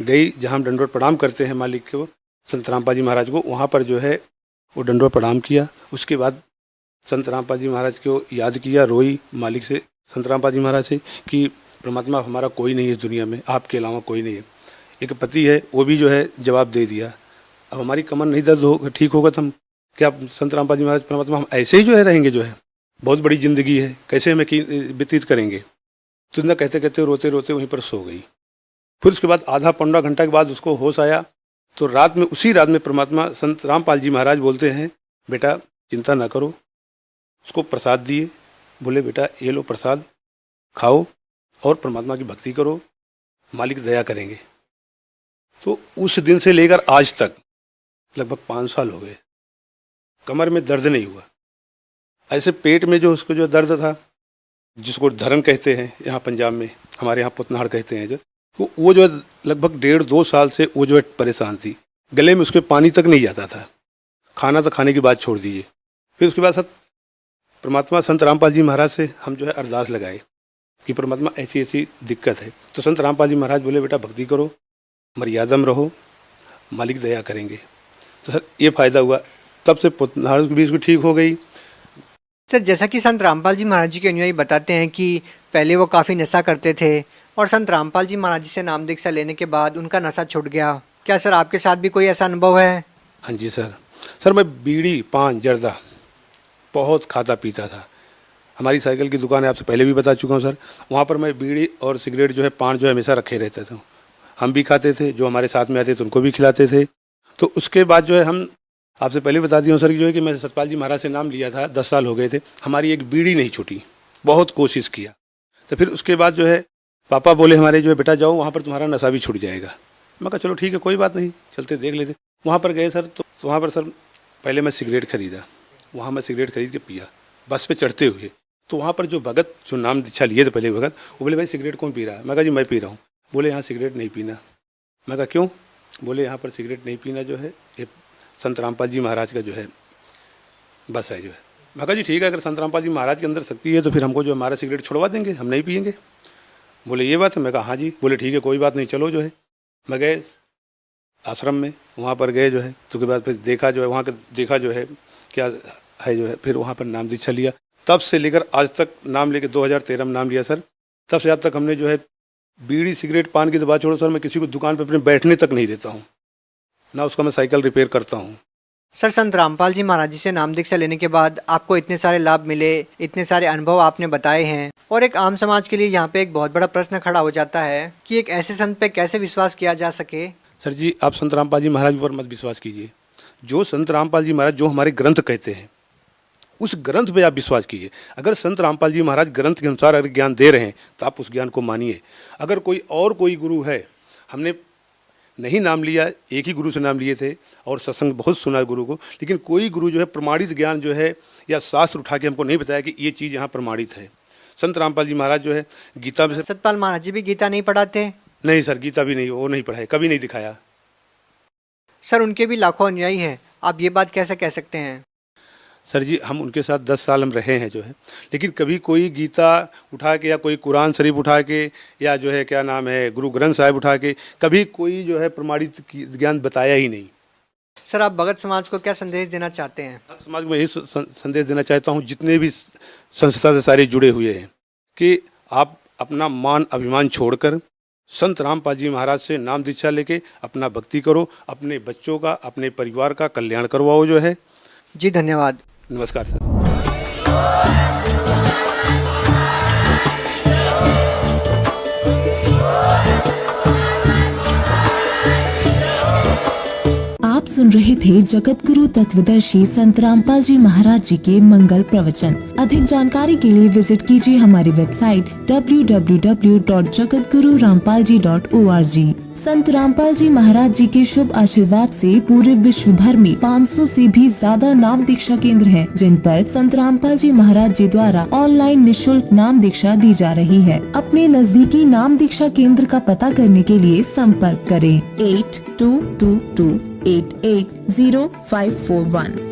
गई जहाँ हम दंडवत प्रणाम करते हैं मालिक को, संत रामपाल जी महाराज को, वहाँ पर जो है वो दंडवत प्रणाम किया। उसके बाद संत रामपाल जी महाराज को याद किया, रोई मालिक से, संत रामपाल जी महाराज से कि परमात्मा हमारा कोई नहीं है इस दुनिया में, आपके अलावा कोई नहीं है। एक पति है, वो भी जो है जवाब दे दिया। अब हमारी कमर नहीं दर्द हो ठीक होगा तो हम क्या संत रामपाल जी महाराज परमात्मा हम ऐसे ही जो है रहेंगे, जो है बहुत बड़ी ज़िंदगी है, कैसे हमें व्यतीत करेंगे। तो इतना कहते कहते रोते रोते वहीं पर सो गई। फिर उसके बाद आधा पौना घंटा के बाद उसको होश आया, तो रात में उसी रात में परमात्मा संत रामपाल जी महाराज बोलते हैं, बेटा चिंता ना करो। उसको प्रसाद दिए, बोले बेटा ये लो प्रसाद खाओ और परमात्मा की भक्ति करो, मालिक दया करेंगे। तो उस दिन से लेकर आज तक लगभग 5 साल हो गए, कमर में दर्द नहीं हुआ। ऐसे पेट में जो उसको जो दर्द था, जिसको धरन कहते हैं यहाँ पंजाब में, हमारे यहाँ पुतनाड़ कहते हैं, जो तो वो जो है लगभग 1.5-2 साल से वो जो है परेशान थी। गले में उसके पानी तक नहीं जाता था, खाना तो खाने की बात छोड़ दीजिए। फिर उसके बाद सर परमात्मा संत रामपाल जी महाराज से हम जो है अरदास लगाए कि परमात्मा ऐसी ऐसी दिक्कत है। तो संत रामपाल जी महाराज बोले बेटा भक्ति करो, मर्यादा में रहो, मालिक दया करेंगे। तो सर ये फ़ायदा हुआ, तब से पुतनाड़ भी इसको ठीक हो गई। सर जैसा कि संत रामपाल जी महाराज जी के अनुयायी बताते हैं कि पहले वो काफ़ी नशा करते थे और संत रामपाल जी महाराज जी से नाम दीक्षा लेने के बाद उनका नशा छूट गया। क्या सर आपके साथ भी कोई ऐसा अनुभव है? हाँ जी सर मैं बीड़ी पान जर्दा बहुत खाता पीता था। हमारी साइकिल की दुकान है, आपसे पहले भी बता चुका हूँ सर, वहाँ पर मैं बीड़ी और सिगरेट जो है पान जो है हमेशा रखे रहते थे। हम भी खाते थे, जो हमारे साथ में आते थे उनको भी खिलाते थे। तो उसके बाद जो है हम आपसे पहले बता दिया सर जो है कि मैं सतपाल जी महाराज से नाम लिया था, 10 साल हो गए थे, हमारी एक बीड़ी नहीं छूटी, बहुत कोशिश किया। तो फिर उसके बाद जो है पापा बोले हमारे जो है बेटा जाओ वहाँ पर तुम्हारा नशा भी छूट जाएगा। मैं कहा चलो ठीक है कोई बात नहीं, चलते देख लेते। वहाँ पर गए सर, तो वहाँ पर सर पहले मैं सिगरेट खरीदा, वहाँ मैं सिगरेट खरीद के पिया बस पे चढ़ते हुए। तो वहाँ पर जो भगत जो नाम दीक्षा लिए थे पहले भगत, वो बोले भाई सिगरेट कौन पी रहा है? मैं कहा जी मैं पी रहा हूँ। बोले यहाँ सिगरेट नहीं पीना। मैं कहा क्यों? बोले यहाँ पर सिगरेट नहीं पीना जो है ये संत रामपाल जी महाराज का जो है बस है जो है। मैं कहा जी ठीक है, अगर संत रामपाल जी महाराज के अंदर शक्ति है तो फिर हमको जो हमारा सिगरेट छुड़वा देंगे, हम नहीं पियेंगे। बोले ये बात है? मैं कहा हाँ जी। बोले ठीक है कोई बात नहीं, चलो जो है। मैं गए आश्रम में, वहाँ पर गए जो है, तो के बाद फिर देखा जो है वहाँ का देखा जो है क्या है जो है, फिर वहाँ पर नाम दीक्षा लिया। तब से लेकर आज तक नाम लेके 2013 में नाम लिया सर, तब से आज तक हमने जो है बीड़ी सिगरेट पान की तो बात छोड़ो सर, मैं किसी को दुकान पर अपने बैठने तक नहीं देता हूँ, ना उसका मैं साइकिल रिपेयर करता हूँ। सर संत रामपाल जी महाराज जी से नाम दीक्षा लेने के बाद आपको इतने सारे लाभ मिले, इतने सारे अनुभव आपने बताए हैं, और एक आम समाज के लिए यहाँ पे एक बहुत बड़ा प्रश्न खड़ा हो जाता है कि एक ऐसे संत पे कैसे विश्वास किया जा सके। सर जी आप संत रामपाल जी महाराज पर मत विश्वास कीजिए। जो संत रामपाल जी महाराज जो हमारे ग्रंथ कहते हैं उस ग्रंथ पे आप विश्वास कीजिए। अगर संत रामपाल जी महाराज ग्रंथ के अनुसार अगर ज्ञान दे रहे हैं तो आप उस ज्ञान को मानिए। अगर कोई गुरु है, हमने नहीं नाम लिया, एक ही गुरु से नाम लिए थे और सत्संग बहुत सुना गुरु को, लेकिन कोई गुरु जो है प्रमाणित ज्ञान जो है या शास्त्र उठा के हमको नहीं बताया कि ये चीज़ यहाँ प्रमाणित है। संत रामपाल जी महाराज जो है गीता में, सतपाल महाराज जी भी गीता नहीं पढ़ाते? नहीं सर, गीता भी नहीं, वो नहीं पढ़ाए, कभी नहीं दिखाया। सर उनके भी लाखों अनुयायी हैं, आप ये बात कैसे कह सकते हैं? सर जी हम उनके साथ 10 साल हम रहे हैं जो है, लेकिन कभी कोई गीता उठा के या कोई कुरान शरीफ उठा के या जो है क्या नाम है गुरु ग्रंथ साहिब उठा के कभी कोई जो है प्रमाणित ज्ञान बताया ही नहीं। सर आप भगत समाज को क्या संदेश देना चाहते हैं? भगत समाज में यही संदेश देना चाहता हूँ, जितने भी संस्था से सारे जुड़े हुए हैं, कि आप अपना मान अभिमान छोड़कर संत रामपाल जी महाराज से नाम दीक्षा लेके अपना भक्ति करो, अपने बच्चों का अपने परिवार का कल्याण करवाओ जो है। जी धन्यवाद। नमस्कार सर। आप सुन रहे थे जगत गुरु तत्वदर्शी संत रामपाल जी महाराज जी के मंगल प्रवचन। अधिक जानकारी के लिए विजिट कीजिए हमारी वेबसाइट www.jagatgururampalji.org। संत रामपाल जी महाराज जी के शुभ आशीर्वाद से पूरे विश्व भर में 500 से भी ज्यादा नाम दीक्षा केंद्र हैं, जिन पर संत रामपाल जी महाराज जी द्वारा ऑनलाइन निशुल्क नाम दीक्षा दी जा रही है। अपने नजदीकी नाम दीक्षा केंद्र का पता करने के लिए संपर्क करें 8222880541।